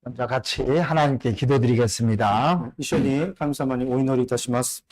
먼저 같이 하나님께 기도드리겠습니다. 一緒に神様にお祈りいたします。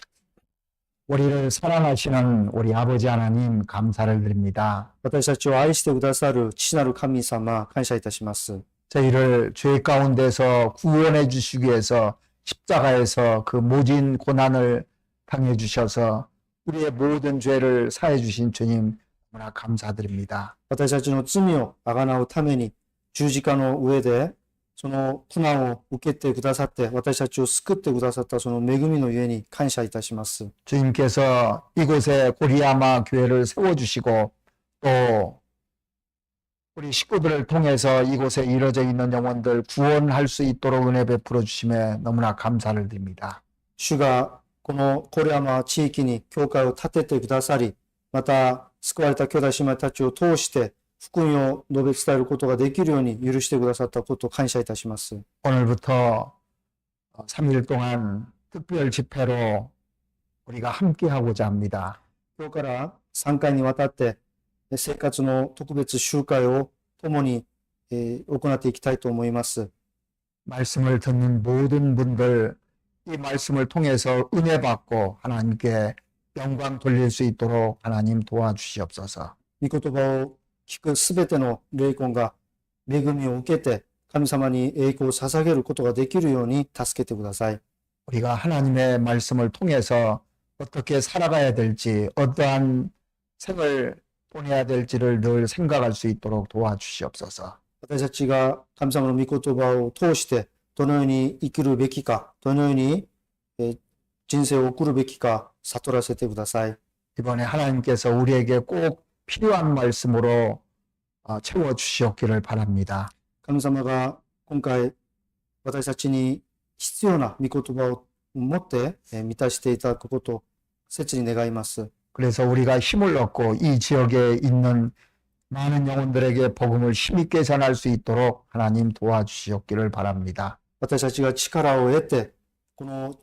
우리를 사랑하시는 우리 아버지 하나님 감사를 드립니다. 私たちを愛してくださる父なる神様、感謝いたします。 저희를 죄 가운데서 구원해 주시기 위해서 십자가에서 그 모진 고난을 당해 주셔서 우리의 모든 죄를 사해 주신 주님 너무나 감사드립니다. 私たちの罪をあがなうために十字架の上でその苦難を受けてくださって私たちを救ってくださったその恵みのゆえに感謝いたします。 주님께서 이곳에 고리아마 교회를 세워주시고 또 우리 식구들을 통해서 이곳에 이뤄져 있는 영혼들 구원할 수 있도록 은혜 베풀어 주심에 너무나 감사를 드립니다. 主がこのコレアマ地域に教会を建ててくださり、また救われた兄弟姉妹たちを通して福音を述べ伝えることができるように許してくださったことを感謝いたします。 오늘부터 3일 동안 특별 집회로 우리가 함께 하고자 합니다. 今日から3回にわたって生活の特別集会を共に行っていきたいと思います。 말씀을 듣는 모든 분들 이 말씀을 통해서 은혜 받고 하나님께 영광 돌릴 수 있도록 하나님 도와주시옵소서. 御言葉を聞くすべての霊魂が恵みを受けて神様に栄光を捧げることができるように助けてください。 우리가 하나님의 말씀을 통해서 어떻게 살아가야 될지 어떠한 생을 보내야 될지를 늘 생각할 수 있도록 도와주시옵소서. 私たちが神様の御言葉を通してどのように生きるべきか、どのように人生を送るべきか悟らせてください。 이번에 하나님께서 우리에게 꼭 필요한 말씀으로 채워주시옵기를 바랍니다. 神様が今回私たちに必要な御言葉を持って満たしていただくことを切に願います。 그래서 우리가 힘을 얻고 이 지역에 있는 많은 영혼들에게 복음을 힘있게 전할 수 있도록 하나님 도와주시옵기를 바랍니다. 私たちが力を得て、この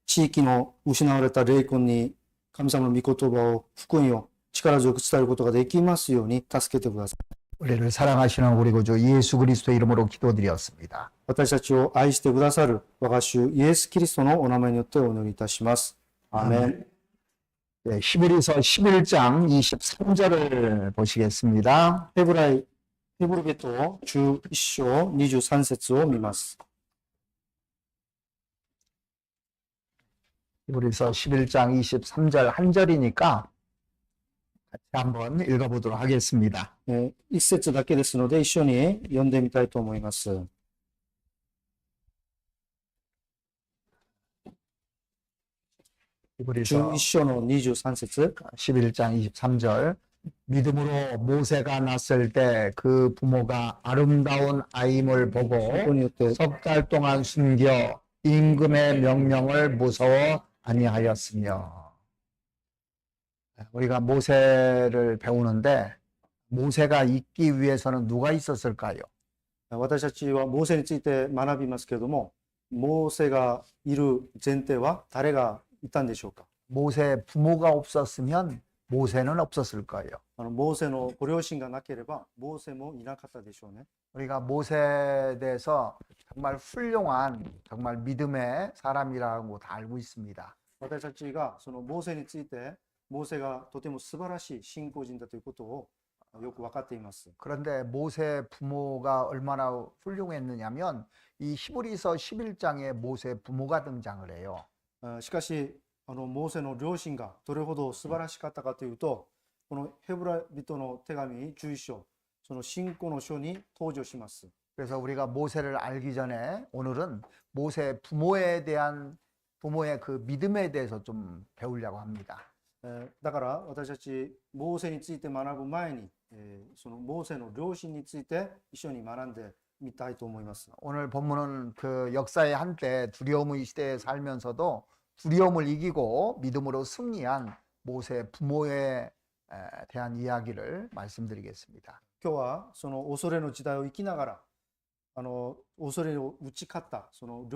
地域の失われた霊魂に神様の御言葉を、福音を力強く伝えることができますように助けてください。 우리를 사랑하시는 우리 구주 예수 그리스도의 이름으로 기도드렸습니다. 私たちを愛してくださる我が主イエス・キリストのお名前によってお祈りいたします。アーメン。 네, 히브리서 11장 23절을 보시겠습니다. ヘブル人11章23節を見ます。 히브리서 11장 23절 한 절이니까 같이 한번 읽어보도록 하겠습니다. 一節だけですので一緒に読んでみたいと思います。 히브리서 11章の23節 11장 23절 믿음으로 모세가 났을 때 그 부모가 아름다운 아임을 보고 ここによって 석 달 동안 숨겨 임금의 명령을 무서워 아니하였으며. 우리가 모세를 배우는데 모세가 있기 위해서는 누가 있었을까요? 私たちはモーセについて学びますけれども、モーセがいる前提は誰がいたんでしょうか。 모세 부모가 없었으면 모세는 없었을 거예요. モーセのご両親がなければモーセもいなかったでしょうね。 우리가 모세에 대해서 정말 훌륭한 정말 믿음의 사람이라고 다 알고 있습니다. 私たちがそのモーセについて、モーセがとても素晴らしい信仰人だということをよく分かっています。 그런데 모세 부모가 얼마나 훌륭했느냐면 이 히브리서 11장에 모세 부모가 등장을 해요. しかしモーセの両親がどれほど素晴らしかったかというと、このヘブラ人の手紙11章、その信仰の書に登場します。 그래서 우리가 모세를 알기 전에 오늘은 모세 부모에 대한 부모의 그 믿음에 대해서 좀 배우려고 합니다. だから私たちモーセについて学ぶ前に、そのモーセの両親について一緒に学んでみたいと思います。 오늘 본문은 그 역사의 한때 두려움의 시대에 살면서도 두려움을 이기고 믿음으로 승리한 모세 부모에 대한 이야기를 말씀드리겠습니다. 今日はその恐れの時代を生きながら恐れを打ち勝ったその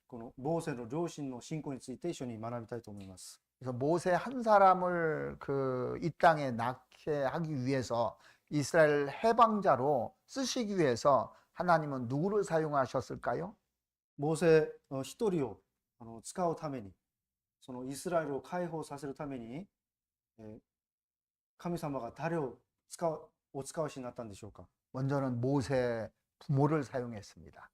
このモーセの両親の信仰について一緒に学びたいと思います。 그래서 모세 한 사람을 이 땅에 낳게 하기 위해서 이스라엘 해방자로 쓰시기 위해서 하나님은 누구를 사용하셨을까요? モーセ一人を使うために、そのイスラエルを解放させるために、神様が誰をお使わしになったんでしょうか。 먼저는 모세 부모를 사용했습니다.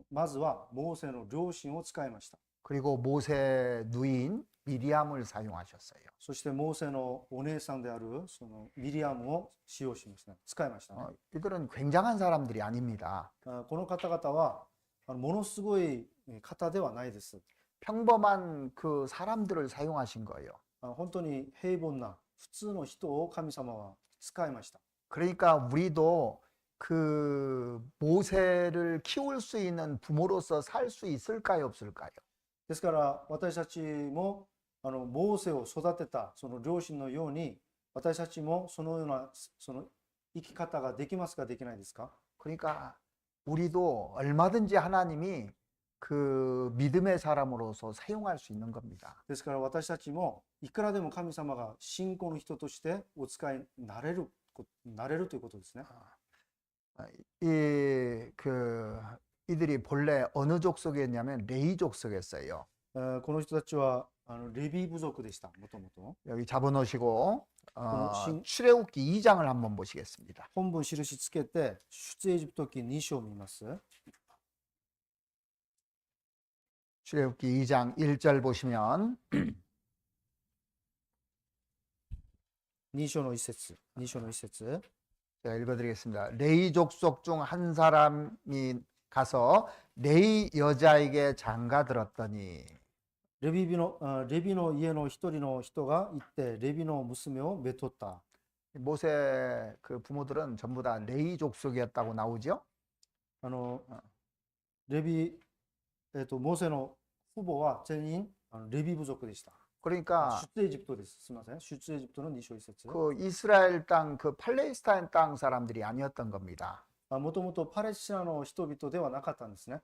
まずはモーセの両親を使いました。 그리고 모세 누인 미리암을 사용하셨어요. そしてモーセのお姉さんであるそのミリアムを使用しました。使いましたね。 이들은 굉장한 사람들이 아닙니다. この方々はものすごい方ではないです。 평범한 그 사람들을 사용하신 거예요. 本当に平凡な普通の人を神様は使いました。 그러니까 우리도 그 모세를 키울 수 있는 부모로서 살 수 있을까요, 없을까요? ですから私たちもモーセを育てたその両親のように私たちもそのようなその生き方ができますかできないですか。 그러니까 우리도 얼마든지 하나님이 그 믿음의 사람으로서 사용할 수 있는 겁니다. ですから私たちもいくらでも神様が信仰の人としてお使いになれるということですね。 이들이 본래 어느 족속이었냐면 레위 족속이었어요. この人たちはレビ部族でした。もともと 여기 잡아놓으시고 신- 출애굽기 2장을 한번 보시겠습니다. 本文印つけて出エジプト記2章を見ます。 출애굽기 2장 1절 보시면 2章の一節。2章の一節。 제가 읽어드리겠습니다. 레위 족속 중 한 사람이 가서 레위 여자에게 장가 들었더니 レビの家の一人の人が行ってレビの娘をめとった。 모세 그 부모들은 전부 다 레위 족속이었다고 나오죠. レビ、モーセの父母は全員レビ部族でした。 그러니까 出エジプトです。すみません。出エジプトの2章1節。 그 이스라엘 땅, 그 팔레스타인 땅 사람들이 아니었던 겁니다. もともとパレスチナの人々ではなかったんですね。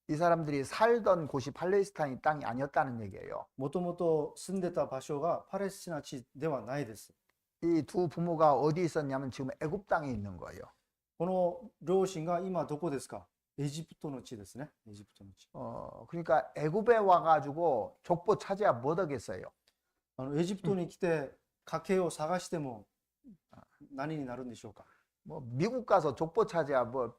이 사람들이 살던 곳이 팔레스타인 땅이 아니었다는 얘기예요. もともと住んでた場所がパレスチナ地ではないです。 이 두 부모가 어디 있었냐면 지금 애굽 땅에 있는 거예요. この両親が今どこですか。エジプトの地ですね。エジプトの地。 그러니까 애굽에 와가지고 족보 찾아야 뭐 하겠어요. エジプトに来て家系を探しても何になるんでしょうか。 뭐 미국 가서 족보 찾아야 뭐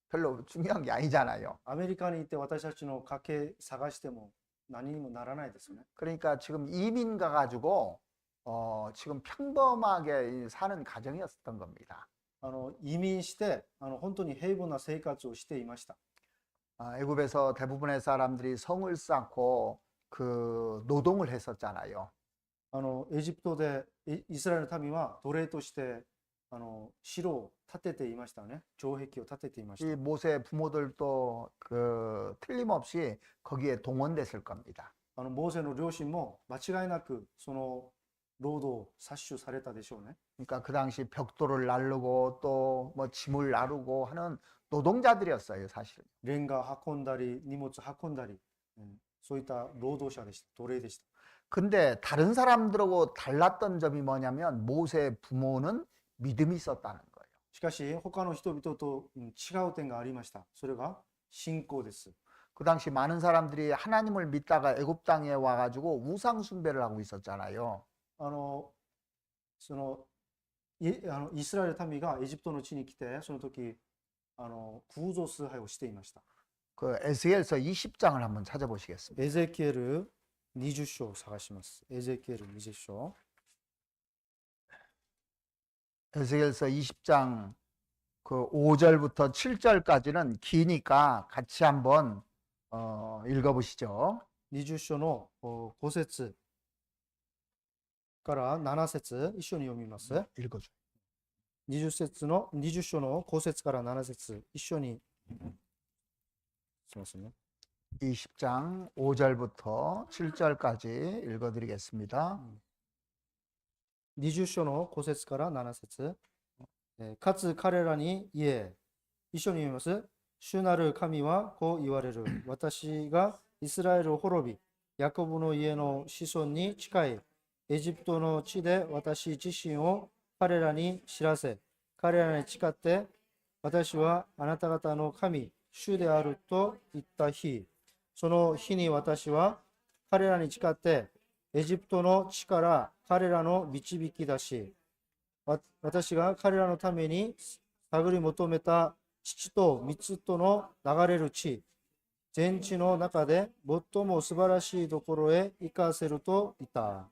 별로 중요한 게 아니잖아요. アメリカに行って私たちの家系探しても何にもならないですよね。 그러니까 지금 이민 가가지고 지금 평범하게 사는 가정이었던 겁니다. 移民して本当に平凡な生活をしていました。 애굽에서 대부분의 사람들이 성을 쌓고 그 노동을 했었잖아요. エジプトでイスラエルの民は奴隷として城を建てていましたね。城壁を建てていまし 이 た。 모세 부모들도 그 틀림없이 거기에 동원됐을 겁니다. モーセの両親も間違いなくその労働を殺取されたでしょうね。 그러니까 그 당시 벽돌을 나르고 또 뭐 짐을 나르고 하는 노동자들이었어요, 사실. レンガ運んだり荷物運んだり、そういった労働者でした。奴隷でした。 근데 다른 사람들하고 달랐던 점이 뭐냐면 모세 부모는 믿음이 있었다는 거예요. しかし他の人々と違う点がありました。それが信仰です。 그 당시 많은 사람들이 하나님을 믿다가 애굽 땅에 와가지고 우상 숭배를 하고 있었잖아요. そのイスラエル民がエジプトの地に来てその時偶像崇拝をしていました。 그 에스겔서 20장을 한번 찾아보시겠습니다. エゼキエル20章を探します。エゼキエル20章。 에스겔서 20장 그 5절부터 7절까지는 기니까 같이 한번 읽어보시죠. 20章の5節から7節一緒に読みます。 읽어줘. 20章の5節から7節一緒にしますね。 20장 5절부터 7절까지 읽어드리겠습니다. 20章の5節から7節かつ彼らに言え。一緒に読みます。主なる神はこう言われる。私がイスラエルを滅び、ヤコブの家の子孫に近いエジプトの地で私自身を彼らに知らせ、彼らに誓って私はあなた方の神、主であると言った日、その日に私は彼らに誓って、エジプトの地から彼らの導き出し、私が彼らのために探り求めた父と蜜との流れる地、全地の中で最も素晴らしいところへ行かせると言った。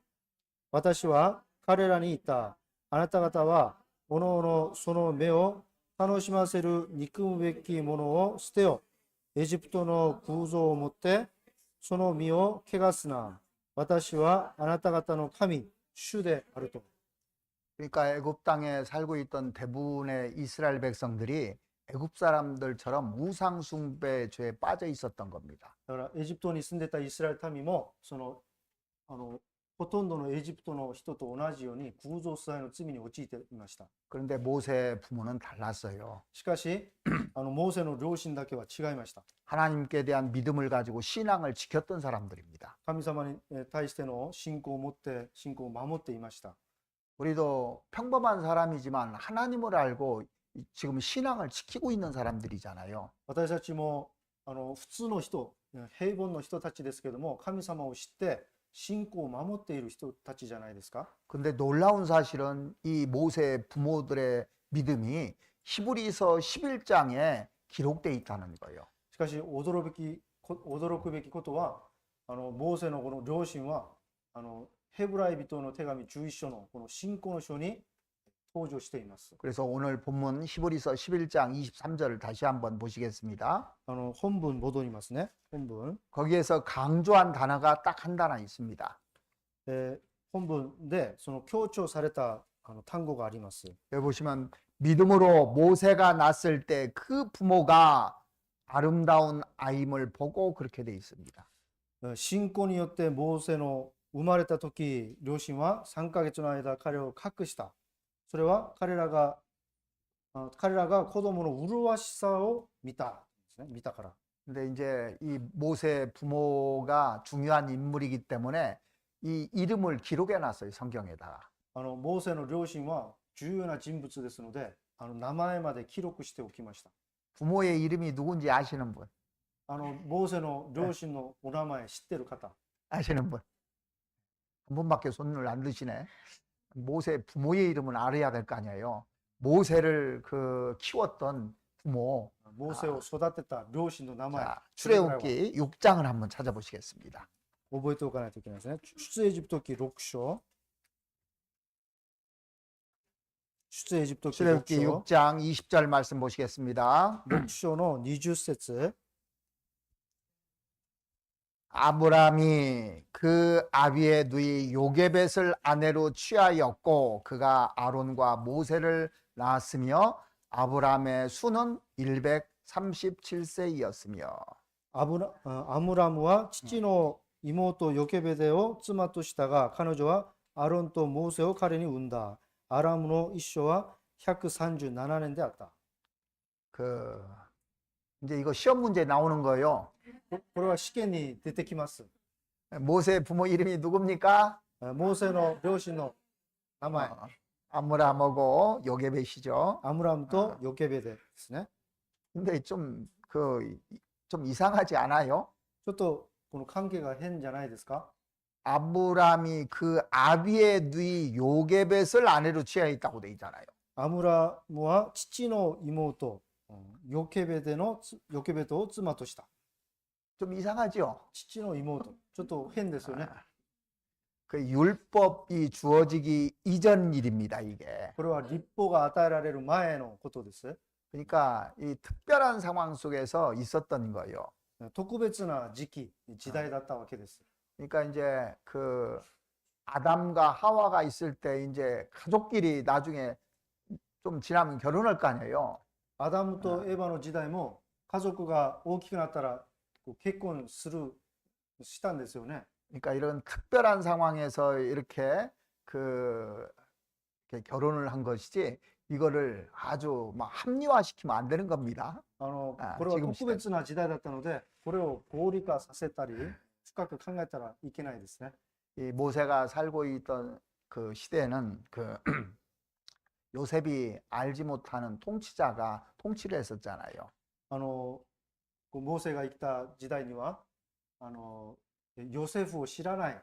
私は彼らに言った。あなた方は、おのおのその目を楽しませる憎むべきものを捨てよ。エジプトの空像を持って、その身を汚すな。私はあなた方の神、主であると。 그러니까 애굽 땅에 살고 있던 대부분의 이스라엘 백성들이 애굽 사람들처럼 우상 숭배 죄에 빠져 있었던 겁니다. だからエジプトに住んでたイスラエル民も、ほとんどのエジプトの人と同じように空像崇拝の罪に陥っていました。 그런데 모세 부모는 달랐어요. しかし、モーセの両親だけは違いました。 하나님께 대한 믿음을 가지고 신앙을 지켰던 사람들입니다. 神様に対しての信仰を持って信仰を守っていました。 우리도 평범한 사람이지만 하나님을 알고 지금 신앙을 지키고 있는 사람들이잖아요. 私たちも普通の人、平凡の人たちですけども、神様を知って信仰を守っている人たちじゃないですか。 근데 놀라운 사실은 이 모세 부모들의 믿음이 히브리서 11장에 기록되어 있다는 거예요. しかし驚くべきことは、モーセのこの両親はヘブライ人の手紙11章のこの信仰の書に登場しています。 그래서 오늘 본문 히브리서 11장 23절을 다시 한번 보시겠습니다. 本文戻りますね。本文。 거기에서 강조한 단어가 딱 한 단어 있습니다. 本文でその強調された単語があります。 여기 보시면 믿음으로 모세가 낳았을 때 그 부모가 아름다운 아임을 보고 그렇게 돼 있습니다. 信仰によってモーセの生まれた時、両親は3ヶ月の間彼を隠した。それは彼らが子供の麗しさを見たですね。見たから。 근데 이제 이 모세 부모가 중요한 인물이기 때문에 이 이름을 기록해 놨어요, 성경에다가. モーセの両親は重要な人物ですので、名前まで記録しておきました。 부모의 이름이 누군지 아시는 분? モーセの両親のお名前知ってる方。 아시는 분? 한 분밖에 손을 안 드시네. 모세 부모의 이름은 알아야 될 거 아니에요. 모세를 키웠던 부모. モーセを育てた両親の名前。 자, 출애굽기 6장을 한번 찾아보시겠습니다. 覚えておかないといけないですね。出エジプト記6章。出エジプト記6 출애굽기 章。 6장 20절 말씀 보시겠습니다. 6章の20節。 아브람이 그 아비의 누이 요게벳을 아내로 취하였고 그가 아론과 모세를 낳았으며 아브람의 수는 137세이었으며 アムラムは父の妹ヨケベデを妻としたが、彼女はアロンとモーセを彼に産んだ。アラムの一生は137年であった。 이제 이거 시험 문제 나오는 거예요. これは試験に出てきます。 모세 부모 이름이 누굽니까? モーセの両親の名前、 아므람하고 요게벳이죠. アムラムとヨケベデですね。 근데 좀 이상하지 않아요? ちょっとこの関係が変じゃないですか？ 아브람이 그 아비의 누이 요게벳을 아내로 취하였다고 돼 있잖아요. アムラムは父の妹、ヨケベデを妻とした。 좀 이상하죠? 父の妹。ちょっと変ですよね。 그 율법이 주어지기 이전 일입니다, 이게. これは立法が与えられる前のことです。 그러니까 이 특별한 상황 속에서 있었던 거예요. 特別な時期、時代だったわけです。 그러니까 이제 그 아담과 하와가 있을 때 이제 가족끼리 나중에 좀 지나면 결혼할 거 아니에요. アダムとエヴァの時代も家族が大きくなったら結婚したんですよね。 그러니까 이런 특별한 상황에서 이렇게 결혼을 한 것이지 이거를 아주 막 합리화시키면 안 되는 겁니다. これは特別な時代だったので、これを合理化させたり深く考えたらいけないですね。 이 모세가 살고 있던 그 시대에는 요셉이 알지 못하는 통치자가 통치를 했었잖아요. モーセが生きた時代には、ヨセフを知らない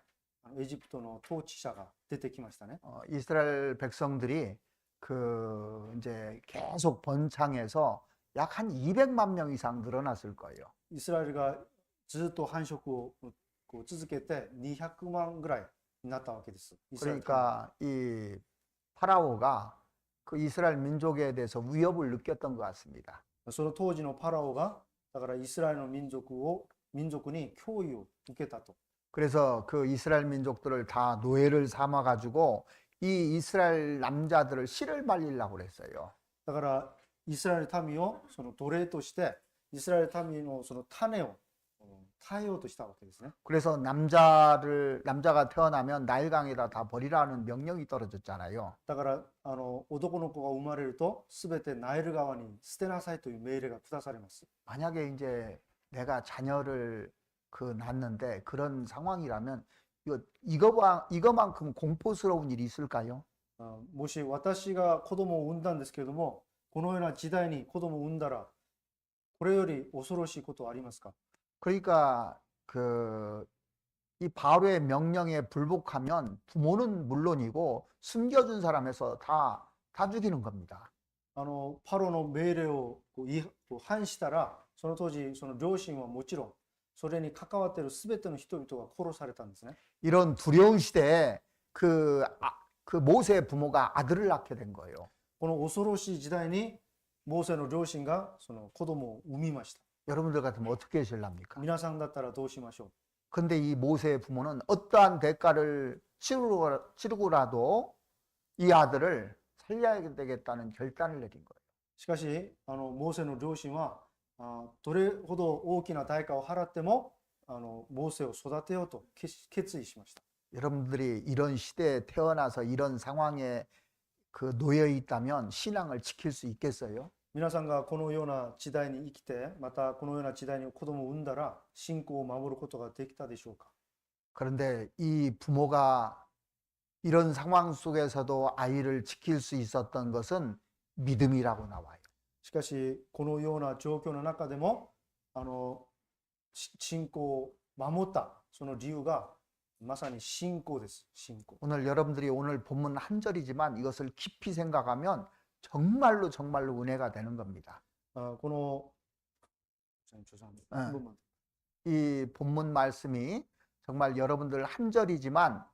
エジプトの統治者が出てきましたね。 이스라엘 백성들이 그 이제 계속 번창해서 약 한 200만 명 이상 늘어났을 거예요. イスラエルがずっと繁殖をこう続けて200万ぐらいになったわけです。イスラエル 그러니까 이 파라오가 그 이스라엘 민족에 대해서 위협을 느꼈던 것 같습니다. その当時のパラオがだからイスラエルの民族に脅威を受けたと。 그래서 그 이스라엘 민족들을 다 노예를 삼아 가지고 이 이스라엘 남자들을 씨를 말리려고 그랬어요. だからイスラエル民をその奴隷としてイスラエル民のその種を耐えようとしたわけですね。 그래서 남자가 태어나면 나일강에다 다 버리라는 명령이 떨어졌잖아요. だから男の子が生まれるとすべてナイル川に捨てなさいという命令が下されます。 만약에 이제 내가 자녀를 낳는데 그런 상황이라면 이거만큼 공포스러운 일이 있을까요? もし私が子供を産んだんですけれども、このような時代に子供を産んだら、これより恐ろしいことはありますか？ 그러니까 이 바로의 명령에 불복하면 부모는 물론이고 숨겨준 사람에서 다 죽이는 겁니다. パロの命令を反したら、その当時、その両親はもちろん、それに関わっているすべての人々が殺されたんですね。 이런 두려운 시대에 그 모세의 부모가 아들을 낳게 된 거예요. この恐ろしい時代に、モーセの両親がその子供を産みました。 여러분들 같으면 어떻게 하실랍니까? 皆さんだったらどうしましょう？ 근데 이 모세의 부모는 어떠한 대가를 치르고라도 이 아들을 살려야 되겠다는 결단을 내린 거예요. しかし、モーセの両親は、どれほど大きな代価を払っても、モーセを育てようと決意しました。 여러분들이 이런 시대에 태어나서 이런 상황에 놓여 있다면 신앙을 지킬 수 있겠어요? 皆さんがこのような時代に生きて、またこのような時代に子供を産んだら、信仰を守ることができたでしょうか？ 그런데 이 부모가 이런 상황 속에서도 아이를 지킬 수 있었던 것은 믿음이라고 나와요. しかし、このような状況の中でも、信仰を守った、その理由が、まさに信仰です。信仰。 오늘 여러분들이 오늘 본문 한 절이지만 이것을 깊이 생각하면 정말로 은혜가 되는 겁니다. この、이 본문 말씀이 정말 여러분들 한 절이지만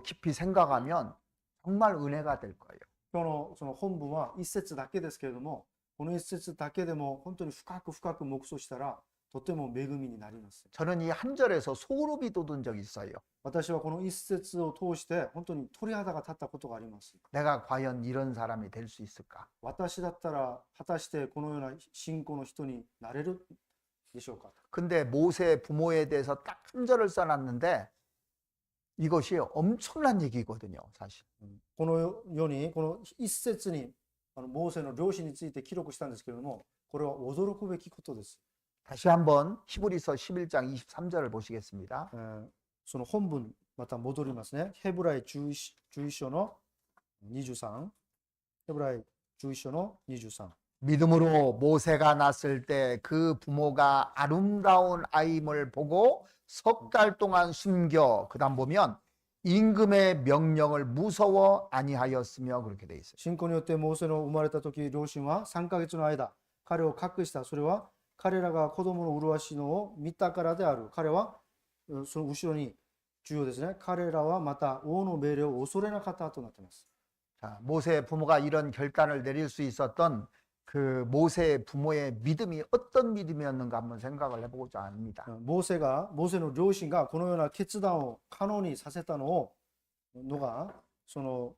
깊이 생각하면 정말 은혜가 될 거예요. 今日のその本文は一節だけですけれども、この一節だけでも本当に深く黙想したら、とても恵みになります。 저는 이 한 절에서 소름이 돋은 적이 있어요. 私はこの一節を通して本当に鳥肌が立ったことがあります。 내가 과연 이런 사람이 될 수 있을까? 私だったら果たしてこのような信仰の人になれるでしょうか？ 근데 모세 부모에 대해서 딱 한 절을 써놨는데 이것이 엄청난 얘기거든요, 사실. このようにこの一節にモーセの両親について記録したんですけれども、これは驚くべきことです。 다시 한번 히브리서 11장 23절을 보시겠습니다. その本文また戻りますね。ヘブライ11章の23。ヘブライ11章の23。 믿음으로 모세가 났을 때 그 부모가 아름다운 아임을 보고 석 달 동안 숨겨 그다음 보면 임금의 명령을 무서워 아니하였으며 그렇게 돼 있어요. 信仰によってモーセの生まれた時、両親は3ヶ月の間、彼を隠した。それは彼らが子供の麗しいのを見たからである。彼はその後ろに重要ですね。彼らはまた王の命令を恐れなかったとなっています。 자, 모세 부모가 이런 결단을 내릴 수 있었던 그 모세 부모의 믿음이 어떤 믿음이었는가 한번 생각을 해보고자 합니다. モーセの両親がこのような決断を可能にさせたのが、その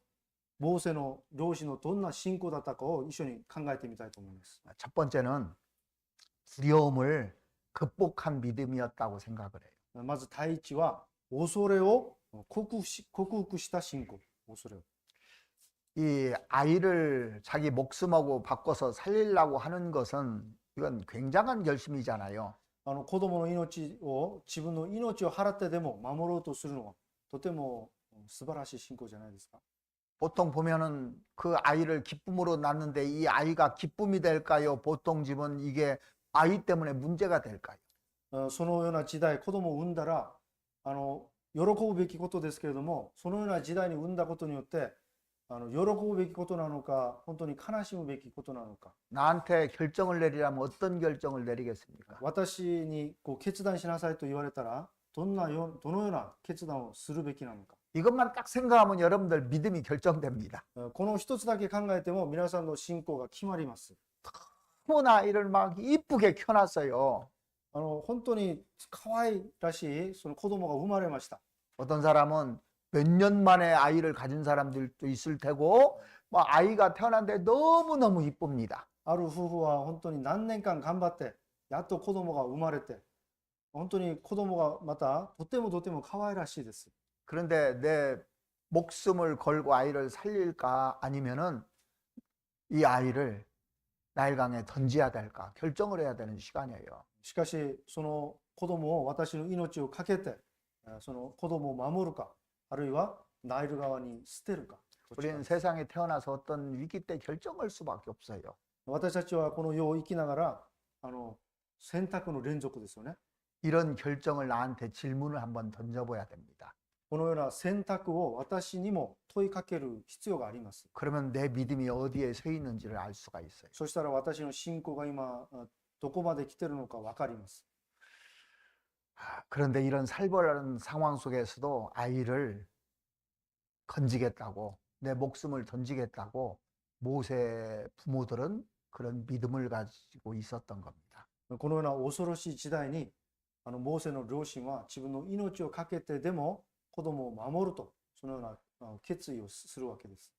モーセの両親のどんな信仰だったかを一緒に考えてみたいと思います。 첫 번째는 두려움을 극복한 믿음이었다고 생각을 해요. まず第一は恐れを克服した信仰。恐れを。 이 아이를 자기 목숨하고 바꿔서 살리려고 하는 것은 이건 굉장한 결심이잖아요. 子供の命を自分の命を払ってでも守ろうとするのはとても素晴らしい信仰じゃないですか。 보통 보면은 그 아이를 기쁨으로 낳는데 이 아이가 기쁨이 될까요? 보통 집은 이게 아이 때문에 문제가 될까요? そのような時代、子供を産んだら、喜ぶべきことですけれども、そのような時代に産んだことによって、喜ぶべきことなのか、本当に悲しむべきことなのか、 나한테 결정을 내리라면 어떤 결정을 내리겠습니까? 私にこう決断しなさいと言われたら、どのような決断をするべきなのか。 이것만 딱 생각하면 여러분들 믿음이 결정됩니다. この一つだけ考えても、皆さんの信仰が決まります。 큰 아이를 막 이쁘게 켜놨어요. 本当に可愛らしいその子供が生まれました。 어떤 사람은 몇 년 만에 아이를 가진 사람들도 있을 테고, 뭐 아이가 태어났는데 너무너무 이쁩니다. ある夫婦は本当に何年間頑張って、やっと子供が生まれて、本当に子供がまたとても可愛らしいです。 그런데 내 목숨을 걸고 아이를 살릴까 아니면은 이 아이를 나일강에 던져야 될까 결정을 해야 되는 시간이에요. しかし、その子供を私の命をかけて、その子供を守るか、あるいはナイル川に捨てるか。 우리는 세상에 태어나서 어떤 위기 때 결정할 수밖에 없어요. 私たちはこの世を生きながら、選択の連続ですよね。 이런 결정을 나한테 질문을 한번 던져봐야 됩니다. このような選択を私にも問いかける必要があります。 그러면 내 믿음이 어디에 서 있는지를 알 수가 있어요. そしたら私の信仰が今どこまで来てるのか分かります。 그런데 이런 살벌한 상황 속에서도 아이를 건지겠다고 내 목숨을 던지겠다고 모세 부모들은 그런 믿음을 가지고 있었던 겁니다. このような恐ろしい時代にモーセの両親は自分の命を懸けてでも子供を守るとそのような決意をするわけです。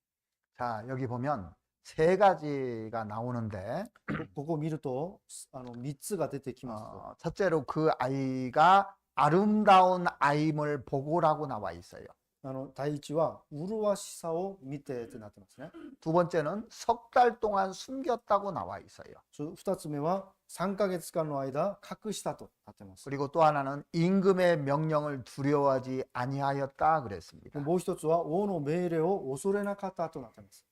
자, 여기 보면 세 가지가 나오는데 ここを見ると3つが出てきます。 첫째로 그 아이가 아름다운 아임을 보고라고 나와 있어요. 第一は麗しさを見てってなってますね。 두 번째는 석 달 동안 숨겼다고 나와 있어요. 2つ目は3ヶ月間の間隠したとなってます。 그리고 또 하나는 임금의 명령을 두려워하지 아니하였다 그랬습니다. もう一つは王の命令を恐れなかったとなってます。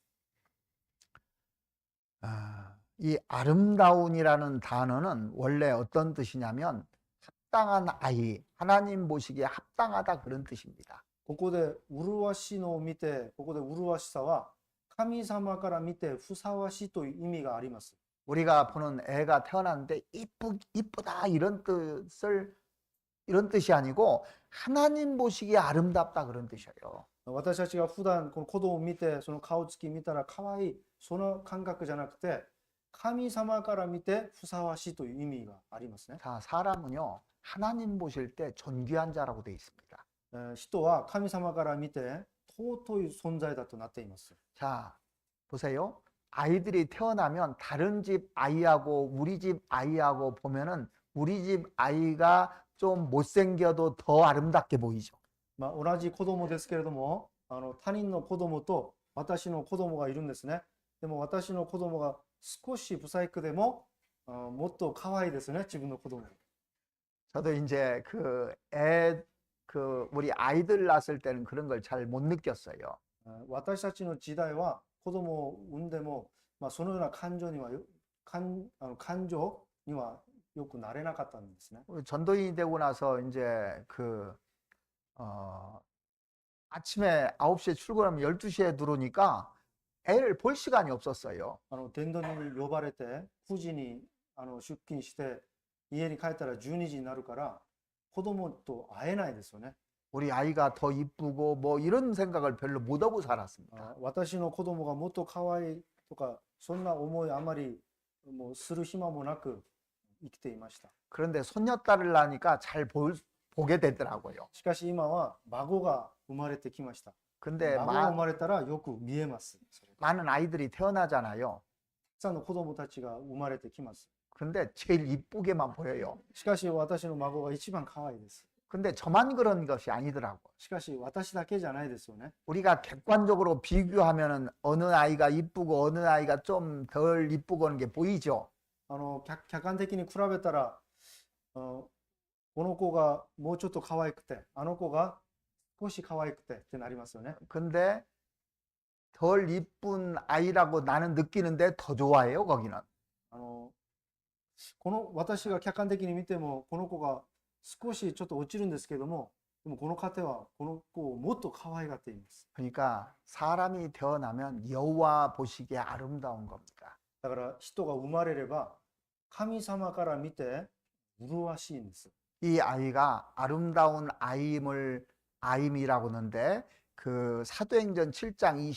이 아름다운이라는 단어는 원래 어떤 뜻이냐면 합당한 아이, 하나님 보시기에 합당하다 그런 뜻입니다. ここで麗しのを見て、ここで麗しさは神様から見てふさわしいという意味があります。 우리가 보는 애가 태어났는데 이쁘다 이런 뜻이 아니고 하나님 보시기에 아름답다 그런 뜻이에요. 私たちが普段この子供を見てその顔つき見たら可愛いその感覚じゃなくて神様から見てふさわしいという意味がありますね。 자, 사람은요 하나님 보실 때 존귀한 자라고 되어 있습니다. 人は神様から見て尊い存在だとなっています。 자, 보세요. 아이들이 태어나면 다른 집 아이하고 우리 집 아이하고 보면은 우리 집 아이가 좀 못생겨도 더 아름답게 보이죠. 同じ子供ですけれども、他人の子供と私の子供がいるんですね。でも私の子供が少し不細工でも、もっと可愛いですね、自分の子供。 저도 이제 우리 아이들 낳았을 때는 그런 걸 잘 못 느꼈어요. 私たちの時代は子供を産んでも、そのような感情にはよくなれなかったんですね。 전도인이 되고 나서 이제 아침에 9시에 출근하면 12시에 들어오니까 애를 볼 시간이 없었어요. 伝道に呼ばれて9時に出勤して家に帰ったら12時になるから子供と会えないですよね。 우리 아이가 더 이쁘고 뭐 이런 생각을 별로 못 하고 살았습니다. 私の子供がもっと可愛いとかそんな思いあまりもうする暇もなく生きていました。 그런데 손녀딸을 낳으니까 잘 보게 되더라고요. しかし今は孫が生まれてきました。 근데 孫が生まれたらよく見えます。 많은 아이들이 태어나잖아요. たくさんの子供たちが生まれてきます。 근데 제일 이쁘게만 보여요. しかし私の孫が一番可愛いです。 근데 저만 그런 것이 아니더라고. しかし私だけじゃないですよね。 우리가 객관적으로 비교하면은 어느 아이가 이쁘고 어느 아이가 좀 덜 이쁘고 하는 게 보이죠. 客観的に比べたら、この子がもうちょっと可愛くて、あの子が少し可愛くてってなりますよね。 근데 덜 이쁜 아이라고 나는 느끼는데 더 좋아해요, 거기는. この私が客観的に見ても、この子が少しちょっと落ちるんですけども、でもこの方はこの子をもっと可愛がっています。 그러니까 사람이 태어나면 여호와 보시기에 아름다운 겁니다. だから人が生まれれば、神様から見て麗しいんです。 이 아이가 아름다운 아임이라고 하는데 그 사도행전 7장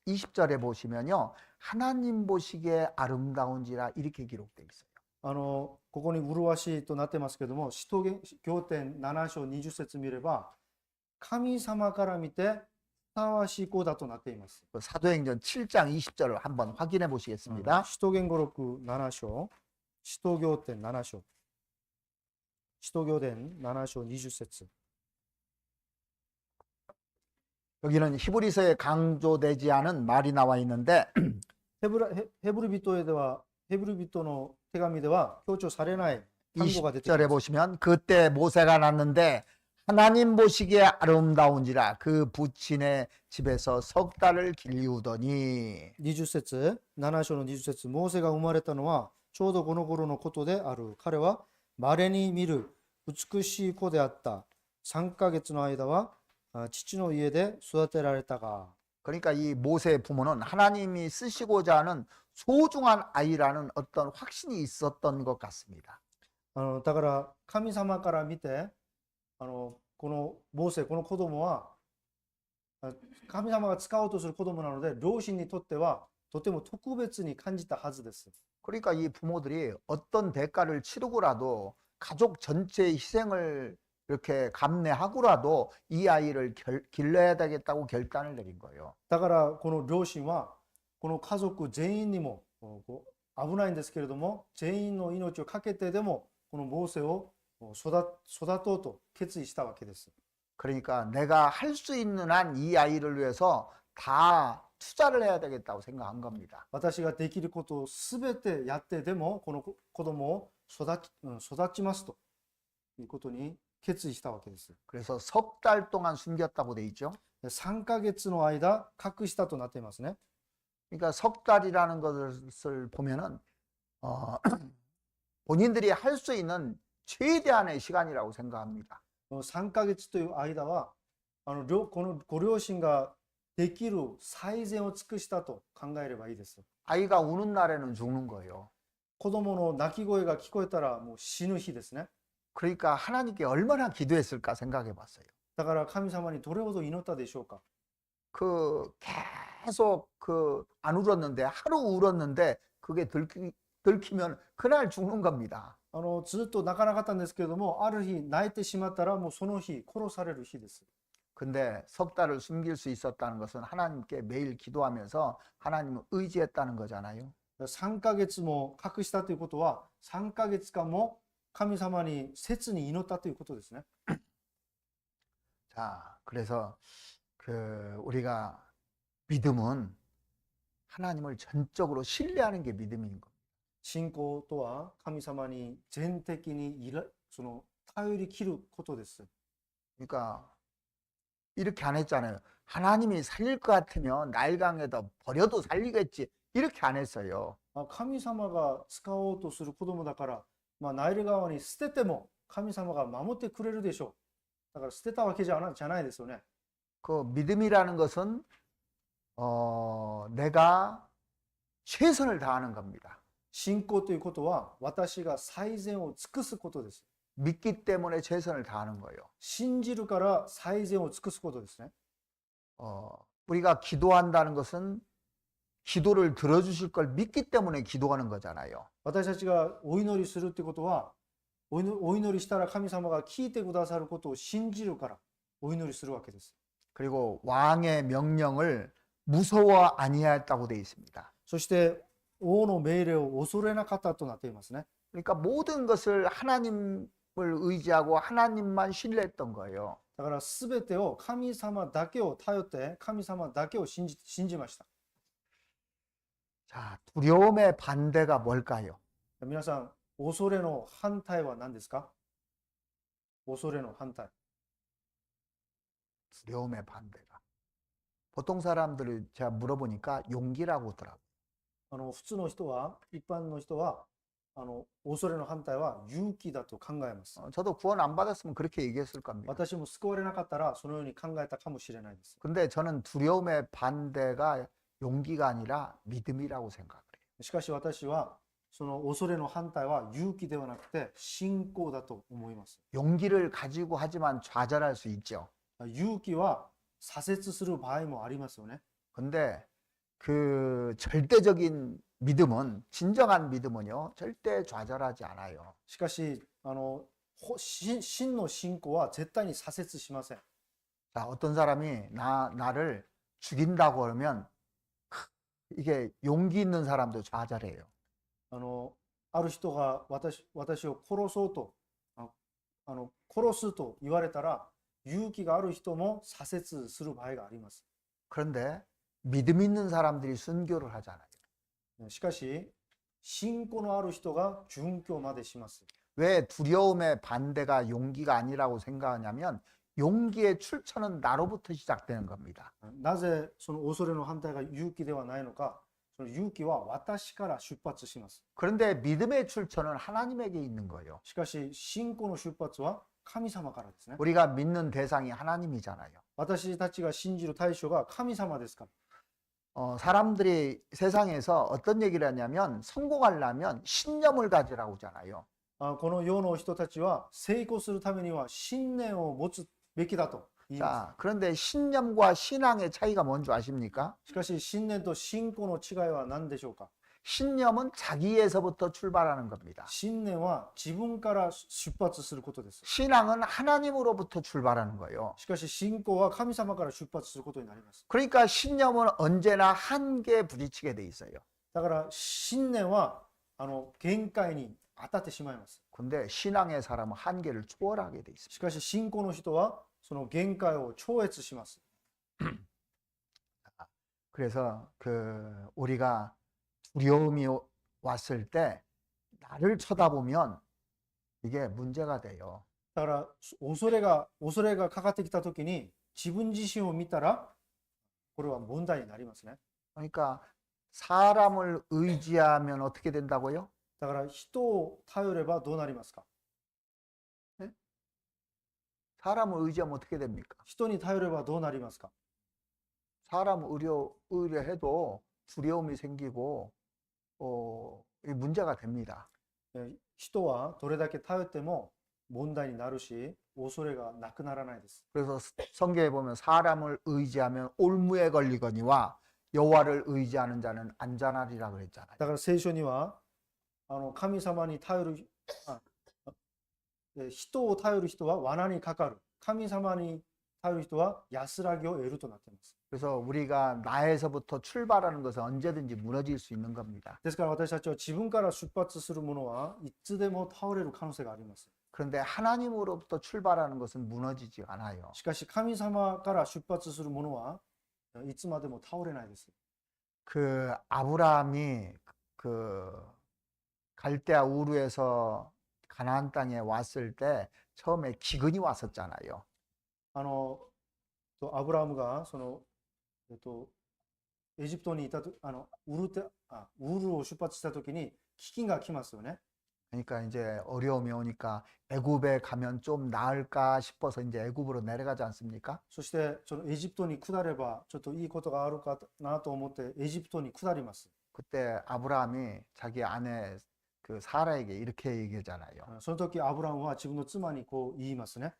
20절에 보시면요. 하나님 보시기에 아름다운지라 이렇게 기록되어 있어요. ここに麗しいとなってますけども、使徒行伝7章20節見れば、神様から見てふさわしい子だとなっています。 그 사도행전 7장 20절을 한번 확인해 보시겠습니다. 使徒言語録7章、使徒行伝7章、使徒行伝7章20節。 여기는 히브리서에 강조되지 않은 말이 나와 있는데 ヘブル人では、ヘブル人の手紙では強調されない単語が出てき 20절에 ます。 보시면 그때 모세가 났는데 하나님 보시기에 아름다운지라 그 부친의 집에서 석 달을 길리우더니 20節、7章の20節、モーセが生まれたのはちょうどこの頃のことである。彼は稀に見る美しい子であった。3ヶ月の間は父の家で育てられたが。 그러니까 이 모세의 부모는 하나님이 쓰시고자 하는 소중한 아이라는 어떤 확신이 있었던 것 같습니다. だから神様から見て、このモーセ、この子供は神様が使おうとする子供なので、両親にとってはとても特別に感じたはずです。 그러니까 이 부모들이 어떤 대가를 치르고라도 가족 전체의 희생을 이렇게 감내하고라도 이 아이를 길러야 되겠다고 결단을 내린 거예요. だからこの両親はこの家族全員にも危ないんですけれども、全員の命を懸けてでもこのモーセを育とうと決意したわけです。 그러니까 내가 할 수 있는 한 이 아이를 위해서 다 투자를 해야 되겠다고 생각한 겁니다. 私ができることをすべてやってでもこの子供を育ちますということに決意したわけです。 그래서 석 달 동안 숨겼다고 돼 있죠. 3ヶ月の間隠したとなっていますね。 그러니까 석 달이라는 것을 보면은 본인들이 할 수 있는 최대한의 시간이라고 생각합니다. 3ヶ月という間はこのご両親ができる最善を尽くしたと考えればいいです。 아이가 우는 날에는 죽는 거예요. 子供の泣き声が聞こえたらもう死ぬ日ですね。 그러니까 하나님께 얼마나 기도했을까 생각해 봤어요. だから神様にどれほど祈ったでしょうか。 계속 안 울었는데 하루 울었는데 그게 들키면 그날 죽는 겁니다. ずっと泣かなかったんですけれども、ある日泣いてしまったらもうその日殺される日です。 근데 석 달을 숨길 수 있었다는 것은 하나님께 매일 기도하면서 하나님을 의지했다는 거잖아요. 3ヶ月も隠したということは、3ヶ月間も神様に切に祈ったということですね。 자, 그래서 우리가 믿음은 하나님을 전적으로 신뢰하는 게 믿음인 겁니다. 信仰とは神様に全的に頼り切ることです。 그러니까 이렇게 안 했잖아요. 하나님이 살릴 것 같으면 나일 강에다 버려도 살리겠지. 이렇게 안 했어요. 神様が使おうとする子供だから、ナイル川に捨てても神様が守ってくれるでしょう。だから捨てたわけじゃないですよね。 그 믿음이라는 것은 내가 최선을 다하는 겁니다. 信仰ということは私が最善を尽くすことです。 믿기 때문에 최선을 다하는 거예요. 信じるから最善を尽くすことですね。 우리가 기도한다는 것은 기도를 들어주실 걸 믿기 때문에 기도하는 거잖아요. 私たちがお祈りするってことは、お祈りしたら神様が聞いてくださることを信じるからお祈りするわけです。 그리고 왕의 명령을 무서워 아니하였다고 되어 있습니다. そして王の命令を恐れなかったとなっていますね。 그러니까 모든 것을 하나님을 의지하고 하나님만 신뢰했던 거예요. だから全てを神様だけを頼って神様だけを信じました。 자, 두려움의 반대가 뭘까요? 皆さん、恐れの反対は何ですか？恐れの反対。 두려움의 반대가. 보통 사람들을 제가 물어보니까 용기라고 하더라고요. 普通の人は、一般の人は、恐れの反対は勇気だと考えます。 저도 구원 안 받았으면 그렇게 얘기했을 겁니다. 私も救われなかったら、そのように考えたかもしれないです。 근데 저는 두려움의 반대가 용기가 아니라 믿음이라고 생각을 해요. しかし私は、その恐れの反対は勇気ではなくて信仰だと思います。 용기를 가지고 하지만 좌절할 수 있죠. 勇気は左折する場合もありますよね。 근데 그 절대적인 믿음은, 진정한 믿음은요, 절대 좌절하지 않아요. しかし、真の信仰は絶対に左折しません。 자, 어떤 사람이 나를 죽인다고 그러면 이게 용기 있는 사람도 좌절해요. ある人が私を殺そうと、殺すと言われたら、勇気がある人も左折する場合があります。 그런데 믿음 있는 사람들이 순교를 하잖아요. しかし、信仰のある人が殉教までします。 왜 두려움의 반대가 용기가 아니라고 생각하냐면 용기의 출처는 나로부터 시작되는 겁니다. なぜその恐れの反対が勇気ではないのか、その勇気は私から出発します。 그런데 믿음의 출처는 하나님에게 있는 거예요. しかし、信仰の出発は神様からですね。 우리가 믿는 대상이 하나님이잖아요. 私たちが信じる対象が神様ですから。 사람들이 세상에서 어떤 얘기를 하냐면 성공하려면 신념을 가지라고 하잖아요. この世の人たちは成功するためには信念を持つべきだと言います。 자, 그런데 신념과 신앙의 차이가 뭔지 아십니까? しかし、信念と信仰の違いは何でしょうか。 신념은 자기에서부터 출발하는 겁니다. 信念は自分から出発することです。 신앙은 하나님으로부터 출발하는 거예요. しかし、信仰は神様から出発することになります。 그러니까 신념은 언제나 한계에 부딪히게 돼 있어요. だから、信念は限界に当たってしまいます。 근데 신앙의 사람은 한계를 초월하게 돼 있습니다. しかし、信仰の人はその限界を超越します。 그래서 우리가 두려움이 왔을 때 나를 쳐다보면 이게 문제가 돼요. だから、恐れがかかってきたときに、自分自身を見たら、これは問題になりますね。 그러니까 사람을 의지하면 어떻게 된다고요? だから、人を頼ればどうなりますか。 사람을 의지하면 어떻게 됩니까? 人に頼ればどうなりますか。 사람을 의뢰해도 두려움이 생기고 이 문제가 됩니다. 人はどれだけ頼っても問題になるし、恐れがなくならないです。 그래서 성경에 보면 사람을 의지하면 올무에 걸리거니와 여호와를 의지하는 자는 안전하리라 그랬잖아요. だから聖書には、神様に頼る、人を頼る人は罠にかかる。神様に頼る人は安らぎを得るとなっています。 그래서 우리가 나에서부터 출발하는 것은 언제든지 무너질 수 있는 겁니다. ですから私たちは自分から出発するものはいつでも倒れる可能性があります。 그런데 하나님으로부터 출발하는 것은 무너지지 않아요. しかし神様から出発するものはいつまでも倒れないです。 아브라함이 갈대아 우르에서 가나안 땅에 왔을 때 처음에 기근이 왔었잖아요. アブラハムがエジプトにいたとウルを出発した時に飢饉が来ますよね。 그러니까 이제 어려움이 오니까 애굽에 가면 좀 나을까 싶어서 이제 애굽으로 내려가지 않습니까? そしてそのエジプトに下ればちょっといいことがあるかなと思ってエジプトに下ります。 그때 아브라함이 자기 아내 사라에게 이렇게 얘기하잖아요. その時アブラハムは自分の妻にこう言いますね。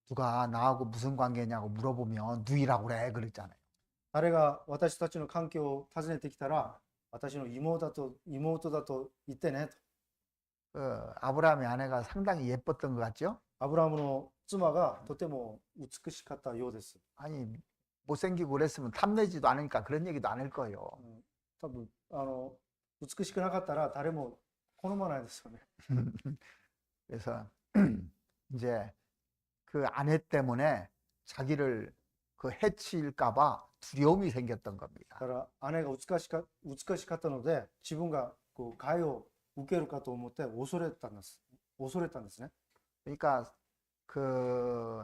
누가 나하고 무슨 관계냐고 물어보면 누이라고 그래 그랬잖아요. 誰が私たちの関係を尋ねてきたら私の妹だと言ってねと。 아브라함의 아내가 상당히 예뻤던 것 같죠? アブラハムの妻がとても美しかったようです。 아니 못생기고 그랬으면 탐내지도 않으니까 그런 얘기도 안 할 거예요. 多分美しくなかったら誰も好まないですよね。 그래서 이제 그 아내 때문에 자기를 해칠까봐 두려움이 생겼던 겁니다. だから姉が美しかったので自分がこう害を受けるかと思って恐れたんですね。 그러니까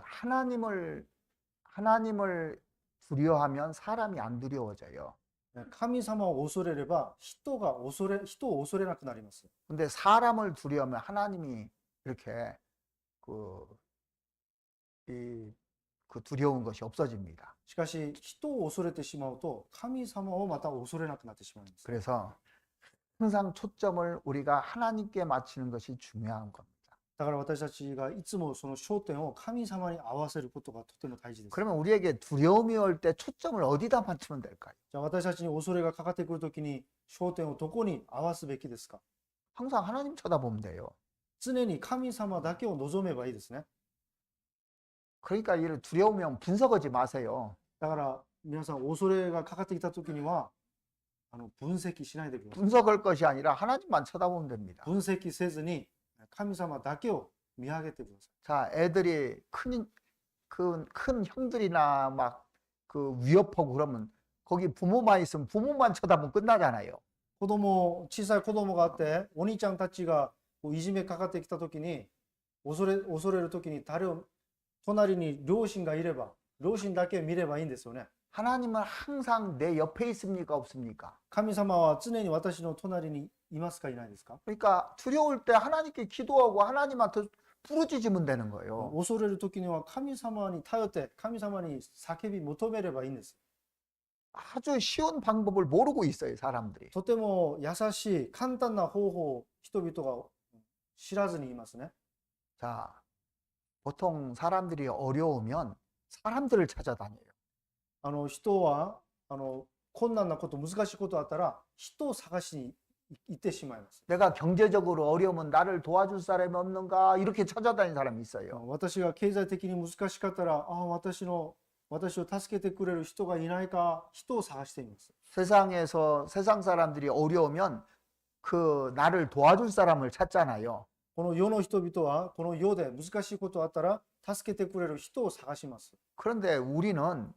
하나님을 두려워하면 사람이 안 두려워져요. 神様を恐れれば人を恐れなくなります。 근데 사람을 두려워하면 하나님이 이렇게 그, 그 두려운 것이 없어집니다. しかし人を恐れてしまうと神様をまた恐れなくなってしまうんです。 그래서 항상 초점을 우리가 하나님께 맞추는 것이 중요한 겁니다. だから私たちがいつもその焦点を神様に合わせることがとても大事です。 그러면 우리에게 두려움이 올 때 초점을 어디다 맞추면 될까요? じゃあ私たちに恐れがかかってくるときに焦点をどこに合わすべきですか？ 항상 하나님 쳐다보면 돼요. 常に神様だけを望めばいいですね。 그러니까 이를 두려우면 분석하지 마세요. だから皆さん恐れがかかってきたときには分析しないでください。 분석할 것이 아니라 하나님만 쳐다보면 됩니다. 分析せずに神様だけを見上げてください。 자, 애들이 큰 형들이나 막 그 위협하고 그러면 거기 부모만 있으면 부모만 쳐다보면 끝나잖아요. 小さい子供があって、お兄ちゃんたちがこういじめかかってきたときに、恐れるときに隣に両親がいれば、両親だけ見ればいいんですよね。 하나님은 항상 내 옆에 있습니까? 없습니까? 神様は常に私の隣にいますかいないですか？ 그러니까 두려울 때 하나님께 기도하고 하나님한테 부르짖으면 되는 거예요. 恐れるときには神様に頼って神様に叫び求めればいいんです。 아주 쉬운 방법을 모르고 있어요, 사람들이. とても優しい簡単な方法を人々が知らずにいますね。 자, 보통 사람들이 어려우면 사람들을 찾아다녀요. 人は困難なこと難しいことあったら人を探しに行ってしまいます。 내가 경제적으로 어려우면 나를 도와줄 사람이 없는가 이렇게 찾아다니는 사람이 있어요. 私が経済的に難しかったら、私を助けてくれる人がいないか、人を探しています。 세상 사람들이 어려우면 그 나를 도와줄 사람을 찾잖아요. この世の人々はこの世で難しいことあったら助けてくれる人を探します。 그런데 우리는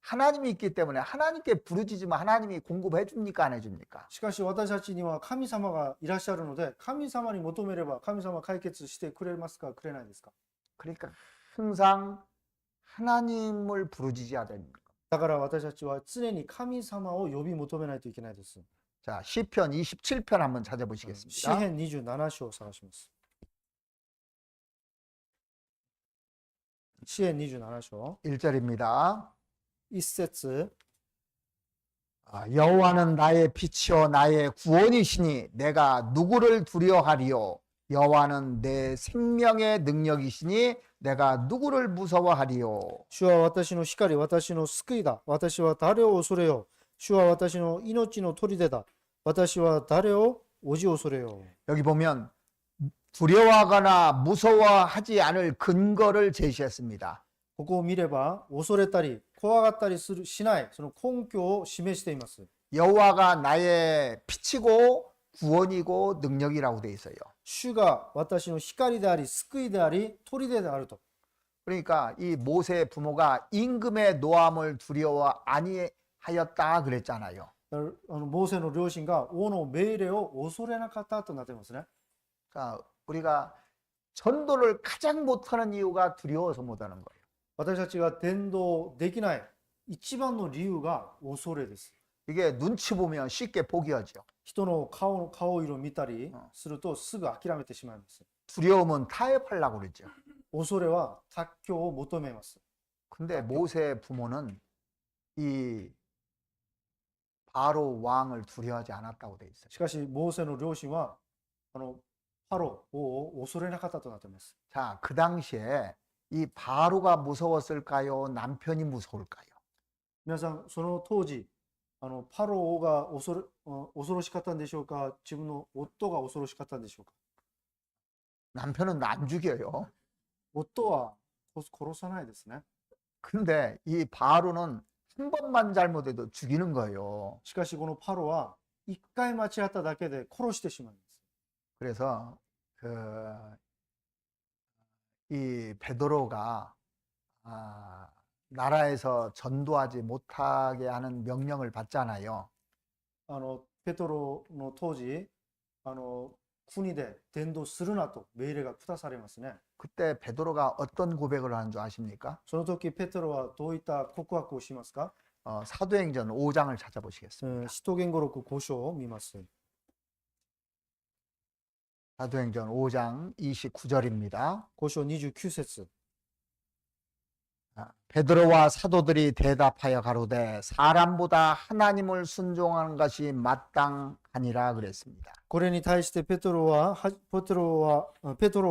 하나님이 있기 때문에 하나님께 부르짖으면 하나님이 공급해 줍니까? 안 해줍니까? しかし私たちには神様がいらっしゃるので、神様に求めれば神様解決してくれますか、くれないですか？ 그러니까 항상 하나님을 부르짖어야 됩니다. だから私たちは常に神様を呼び求めないといけないです。 자, 시편 27편 한번 詩 찾아보시겠습니다. 編27章を探します。詩編27章 1절입니다. 1節 여호와는 나의 빛이요 나의 구원이시니 내가 누구를 두려워하리요? 여호와는 내 생명의 능력이시니 내가 누구를 무서워하리요? 主は私の光、私の救いだ。私は誰を恐れよう。主は私の命の砦だ。私は誰をおじ恐れよう。 여기 보면 두려워하거나 무서워하지 않을 근거를 제시했습니다. ここを見れば、恐れたり、怖がったりしない、その根拠を示しています。 여호와가 나의 빛이고 구원이고 능력이라고 돼 있어요. 主が私の光であり、救いであり、砦であると。 그러니까 이 모세의 부모가 임금의 노함을 두려워 아니하였다 그랬잖아요. モーセの両親が王の命令を恐れなかったとなってますね。 그러니까 우리가 전도를 가장 못하는 이유가 두려워서 못하는 거예요. 私たちが伝道できない一番の理由が恐れです。 이게 눈치 보면 쉽게 포기하죠. 人の顔色を見たりするとすぐ諦めてしまいます。 두려움은 타협하려고 그러죠. 恐れは妥協を求めます。 근데 모세의 부모는 이 바로 왕을 두려워하지 않았다고 돼 있어요. しかし、モーセの両親はパロ王を恐れなかったとなっています。 자, 그 당시에 이 바로가 무서웠을까요? 남편이 무서울까요? 皆さん、その当時、パロ王が恐ろしかったんでしょうか、自分の夫が恐ろしかったんでしょうか。 남편은 안 죽여요. 夫は殺さないですね。 근데 이 바로는 한 번만 잘못해도 죽이는 거예요. しかし、このパロは一回間違っただけで殺してしまいます。 그래서 이 베드로가 나라에서 전도하지 못하게 하는 명령을 받잖아요. ペトロの当時、国で伝道するなと命令が下されますね。 그때 베드로가 어떤 고백을 하는 줄 아십니까? その時ペテロはどういった告白をしますか？ 사도행전 5장을 찾아보시겠습니다. 使徒言語録5章を見ます。 사도행전 5장 29절입니다. 5章29節。 베드로와 사도들이 대답하여 가로되 사람보다 하나님을 순종하는 것이 마땅하니라 그랬습니다. これに対してペトロを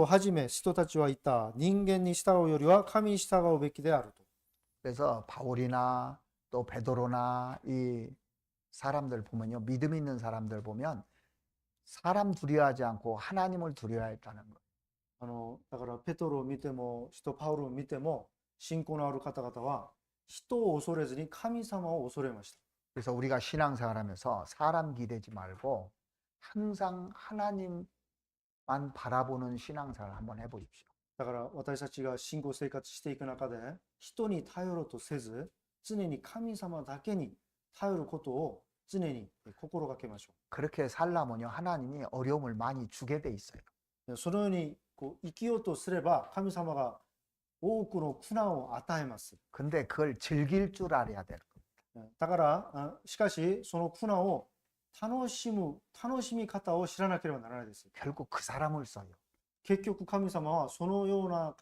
はじめ使徒たちは言った。人間に従うよりは神に従うべきであると。 그래서 바울이나 또 베드로나 이 사람들 보면요, 믿음 있는 사람들 보면 사람 두려워하지 않고 하나님을 두려워했다는 거. だからペトロを見ても使徒パウロを見ても信仰のある方々は人を恐れずに神様を恐れました。 그래서 우리가 신앙생활하면서 사람 기대지 말고 항상 하나님만 바라보는 신앙생활 한번 해보십시오. だから私たちが信仰生活していく中で人に頼ろうとせず常に神様だけに頼ることを常に心がけましょ 그렇게 살라면요, 하나님이 어려움을 많이 주게 돼 있어요. う。そのように生きようとすれば神様が多くの苦難を与えます。 근데 그걸 즐길 줄 알아야 돼요. だからしかしその苦難を楽しみ方を知らなければならないです。 결국 그 사람을 써요. 結局神様はそのような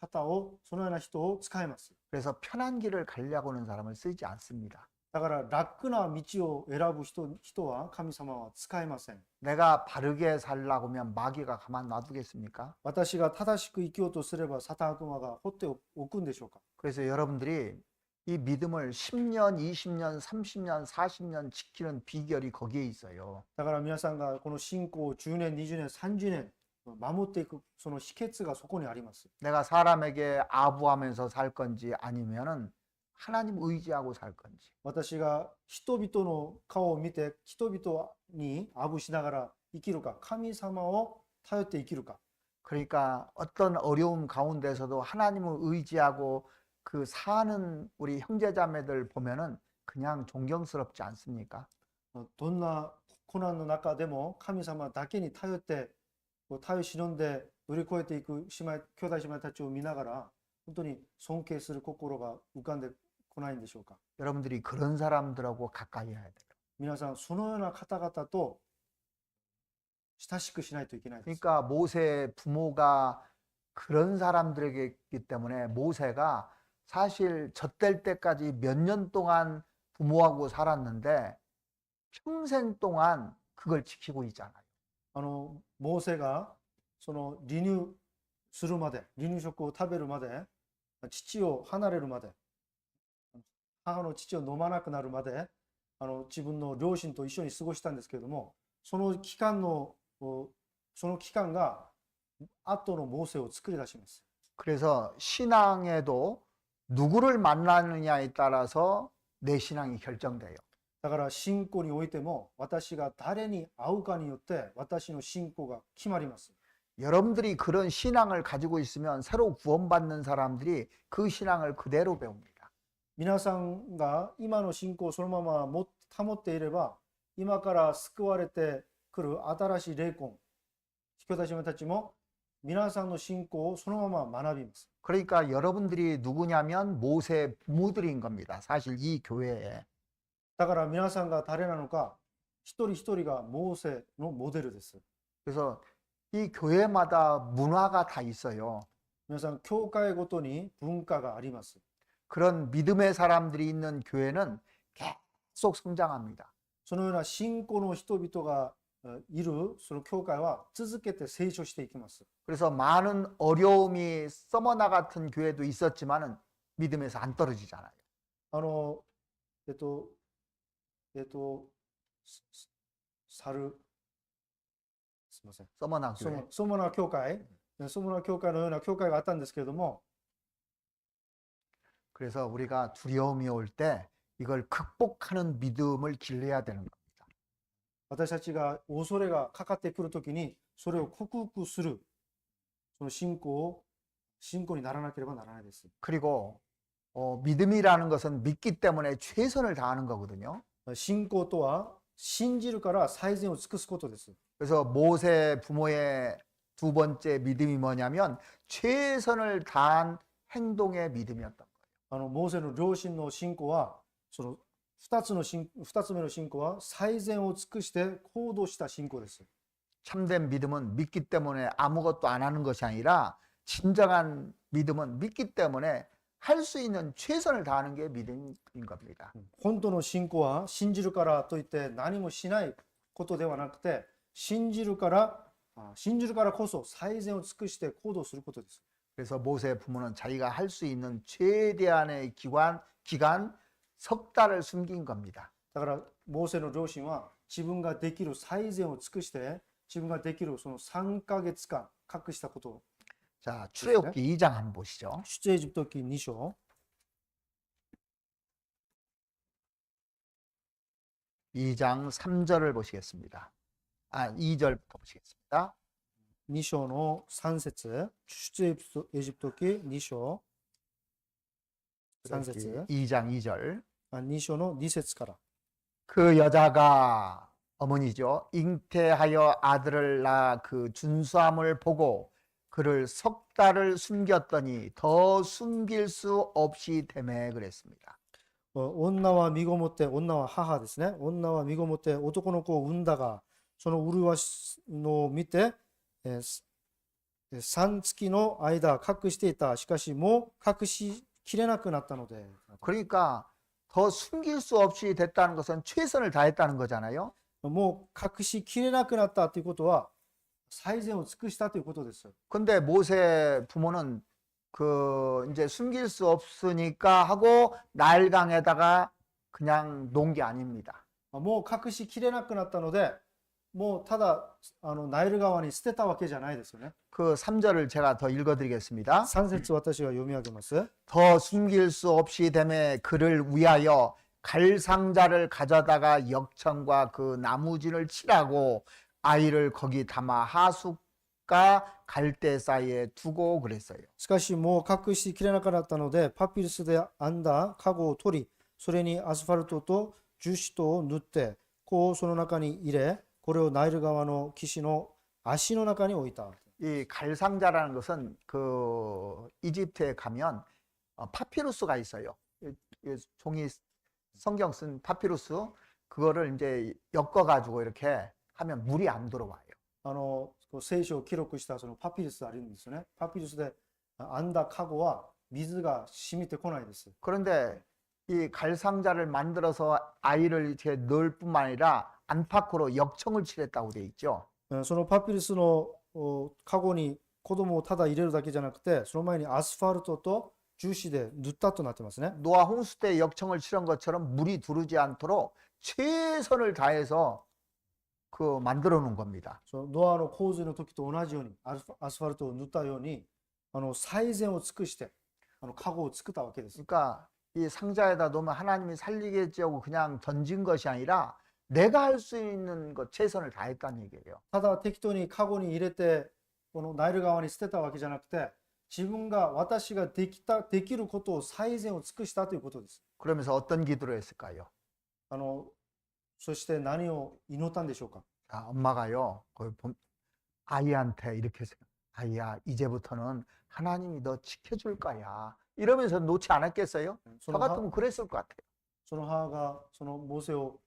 人を使います。 그래서 편한 길을 가려고 하는 사람을 쓰지 않습니다. だから楽な道を選ぶ人は神様は使いません。 내가 바르게 살라고 하면 마귀가 가만 놔두겠습니까? 私が正しく生きようとすればサタン悪魔が放っておくんでしょうか？ 그래서 여러분들이 이 믿음을 10년, 20년, 30년, 40년 지키는 비결이 거기에 있어요. だから皆さんがこの信仰を10年、20年、30年守っていくその秘訣がそこにあります。 내가 사람에게 아부하면서 살 건지 아니면은 하나님 의지하고 살 건지. 私が人々の顔を見て人々にアブしながら生きるか、神様を頼って生きるか。 그러니까 어떤 어려움 가운데서도 하나님을 의지하고 그 사는 우리 형제자매들 보면은 그냥 존경스럽지 않습니까? どんな苦難の中でも神様だけに頼って耐え忍んで乗り越えていく兄弟姉妹たちを見ながら本当に尊敬する心が浮かんでこないんでしょうか？ 여러분들이 그런 사람들하고 가까이 해야 돼요. 皆さんそのような方々と親しくしないといけないです。 그러니까 모세 부모가 그런 사람들이기 때문에 모세가 사실 젖될 때까지 몇 년 동안 부모하고 살았는데 평생 동안 그걸 지키고 있잖아요. モーセがその離乳するまで、離乳食を食べるまで、父を離れるまで、母の父を飲まなくなるまで、自分の両親と一緒に過ごしたんですけれども、その期間が後のモーセを作り出します。 그래서 신앙에도 누구를 만나느냐에 따라서 내 신앙이 결정돼요. だから信仰においても私が誰に会うかによって私の信仰が決まります。 여러분들이 그런 신앙을 가지고 있으면 새로 구원받는 사람들이 그 신앙을 그대로 배웁니다. 皆さんが今の信仰をそのまま保っていれば今から救われてくる新しい霊魂、兄弟姉妹たちも皆さんの信仰をそのまま学びます。 그러니까 여러분들이 누구냐면 모세 부모들인 겁니다. 사실 이 교회에. だから皆さんが誰なのか一人一人がモーセのモデルです。 그래서 이 교회마다 문화가 다 있어요. 皆さん教会ごとに文化があります。 그런 믿음의 사람들이 있는 교회는 계속 성장합니다. そのような信仰の人々がいるその教会は続けて成長していきます。 그래서 많은 어려움이 서머나 같은 교회도 있었지만은 믿음에서 안 떨어지잖아요. すみません。 서머나 교회. ソモナ教会のような教会があったんですけれども、 그래서 우리가 두려움이 올 때 이걸 극복하는 믿음을 길러야 되는 겁니다. 私たちが恐れがかかってくるときにそれを克服するその信仰にならなければならないです。 그리고 믿음이라는 것은 믿기 때문에 최선을 다하는 거거든요. 信仰とは信じるから最善を尽くすことです。 그래서 모세 부모의 두 번째 믿음이 뭐냐면 최선을 다한 행동의 믿음이었던 거예요. モーセの両親の信仰は、その二つ目の信仰は最善を尽くして行動した信仰です。 참된 믿음은 믿기 때문에 아무것도 안 하는 것이 아니라 진정한 믿음은 믿기 때문에 할 수 있는 최선을 다하는 게 믿음인 겁니다. 本当の信仰は信じるからといって何もしないことではなくて、信じるからこそ最善を尽くして行動することです。 그래서 모세 부모는 자기가 할 수 있는 최대한의 기간 석 달을 숨긴 겁니다. だからモーセの両親は自分ができる最善を尽くして自分ができるその3ヶ月間隠したことを 자, 출애굽기 2장 한번 보시죠. 出エジプト記2章 2장 3절을 보시겠습니다. 2절부터 보시겠습니다. 2章の3節出エジプト記2章3節 2장 2절. 2章の2節から 그 여자가 어머니죠. 잉태하여 아들을 낳아 그 준수함을 보고 그를 석 달을 숨겼더니 더 숨길 수 없이 되매 그랬습니다. 女は身ごもって女は母ですね。女は身ごもって男の子を産んだがその麗しのを見て、3月の間隠していた。しかしもう隠しきれなくなったので 그러니까 더 숨길 수 없이 됐다는 것은 최선을 다했다는 거잖아요. もう隠しきれなくなったということは最善を尽くしたということです。 근데 모세 부모는 이제 숨길 수 없으니까 하고 나일강에다가 그냥 놓은 게 아닙니다. もう隠しきれなくなったのでもうただナイル川に捨てたわけじゃないですよね。 그 3절을 제가 더 읽어드리겠습니다. 3節私が読み上げます。 더 숨길 수 없이 됨에 그를 위하여 갈상자를 가져다가 역청과 그 나무진을 칠하고 아이를 거기 담아 하숫과 갈대 사이에 두고 그랬어요. しかしもう隠しきれなくなったのでパピルスで編んだ籠を取りそれにアスファルトと樹脂とを塗ってこうその中に入れこれをナイル川の岸の足の中に置いた。 이 갈상자라는 것은 이집트에 가면 파피루스가 있어요. 종이 성경 쓴 파피루스 그거를 이제 엮어가지고 이렇게 하면 물이 안 들어와요. 聖書を記録したそのパピルスあるんですよね。パピルスで編んだ籠は水が染みてこないです。 그런데 이 갈상자를 만들어서 아이를 이렇게 넣을 뿐만 아니라 안팎으로 역청을 칠했다고 돼 있죠. そのパピルスのカゴに子供をただ入れるだけじゃなくてその前にアスファルトと樹脂で塗ったとなってますね。 노아 홍수 때 역청을 칠한 것처럼 물이 두르지 않도록 최선을 다해서 만들어 놓은 겁니다. ノアの洪水の時と同じようにアスファルトを塗ったように最善を尽くしてカゴを作ったわけです。 그러니까 이 상자에다 놓으면 하나님이 살리겠지 하고 그냥 던진 것이 아니라 내가 할 수 있는 것 최선을 다했다는 얘기예요. ただ適当にカゴに入れてこのナイル川に捨てたわけじゃなくて私ができることを最善を尽くしたということです。 그러면서 어떤 기도를 했을까요? そして何を祈ったんでしょうか。 엄마가요, 아이한테 이렇게 했어요. 아이야, 이제부터는 하나님이 너 지켜줄 거야. 이러면서 놓지 않았겠어요? 저 같으면 그랬을 것 같아요. その母がそのモーセを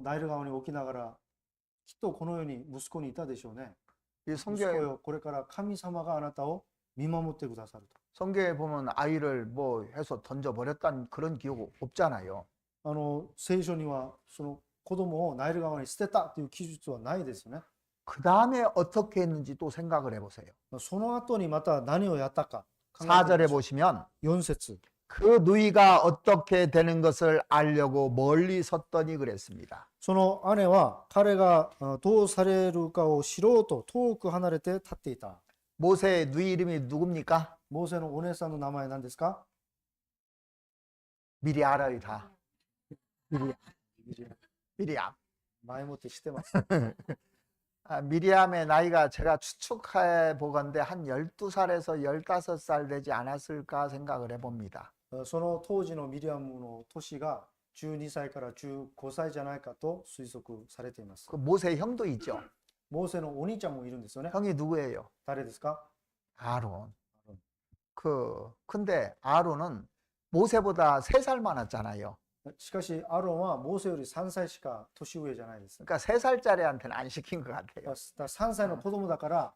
ナイル川に置きながらきっとこのように息子にいたでしょうね。 이 息子 성경에, よこれから神様があなたを見守ってくださると。 성경에 보면 아이를 뭐 해서 던져버렸다는 그런 기록 없잖아요. 聖書にはその子供をナイル川に捨てたという記述はないですよね。 그 다음에 어떻게 했는지 또 생각을 해보세요. その後にまた何をやったか。 4절에 보시면 4節 그 누이가 어떻게 되는 것을 알려고 멀리 섰더니 그랬습니다. その姉は彼がどうされるかを知ろうと遠く離れて立っていた。 모세의 누이 이름이 누굽니까? モーセのお姉さんの名前何ですか？ 미리 알아요, 다. ミリアム。 미리암. 前もって知ってます。 미리암의 나이가 제가 추측해 보건대 한 12살에서 15살 되지 않았을까 생각을 해봅니다. その当時のミリアムの年が12歳から15歳じゃないかと推測されています。 그 모세 형도 있죠. モーセのお兄ちゃんもいるんですよね。 형이 누구예요? 誰ですか？ 아론. 근데 아론은 모세보다 3살 많았잖아요. しかし、アロンはモーセより3歳しか年上じゃないです。 그러니까 3살짜리한테는 안 시킨 것 だ 같아요. 3歳の子供だから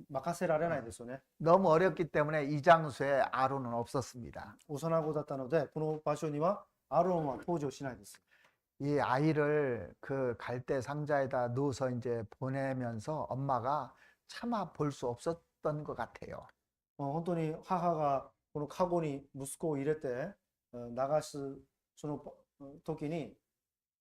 任せられないですよね。 너무 어렸기 때문에 이 장소에 아론은 없었습니다. 幼子だったので、この場所にはアロンは登場しないです。 이 아이를 그 갈대 상자에다 넣어서 이제 보내면서 엄마가 차마 볼 수 없었던 것 같아요. 本当に母がこのカゴに息子を入れて流すその時に、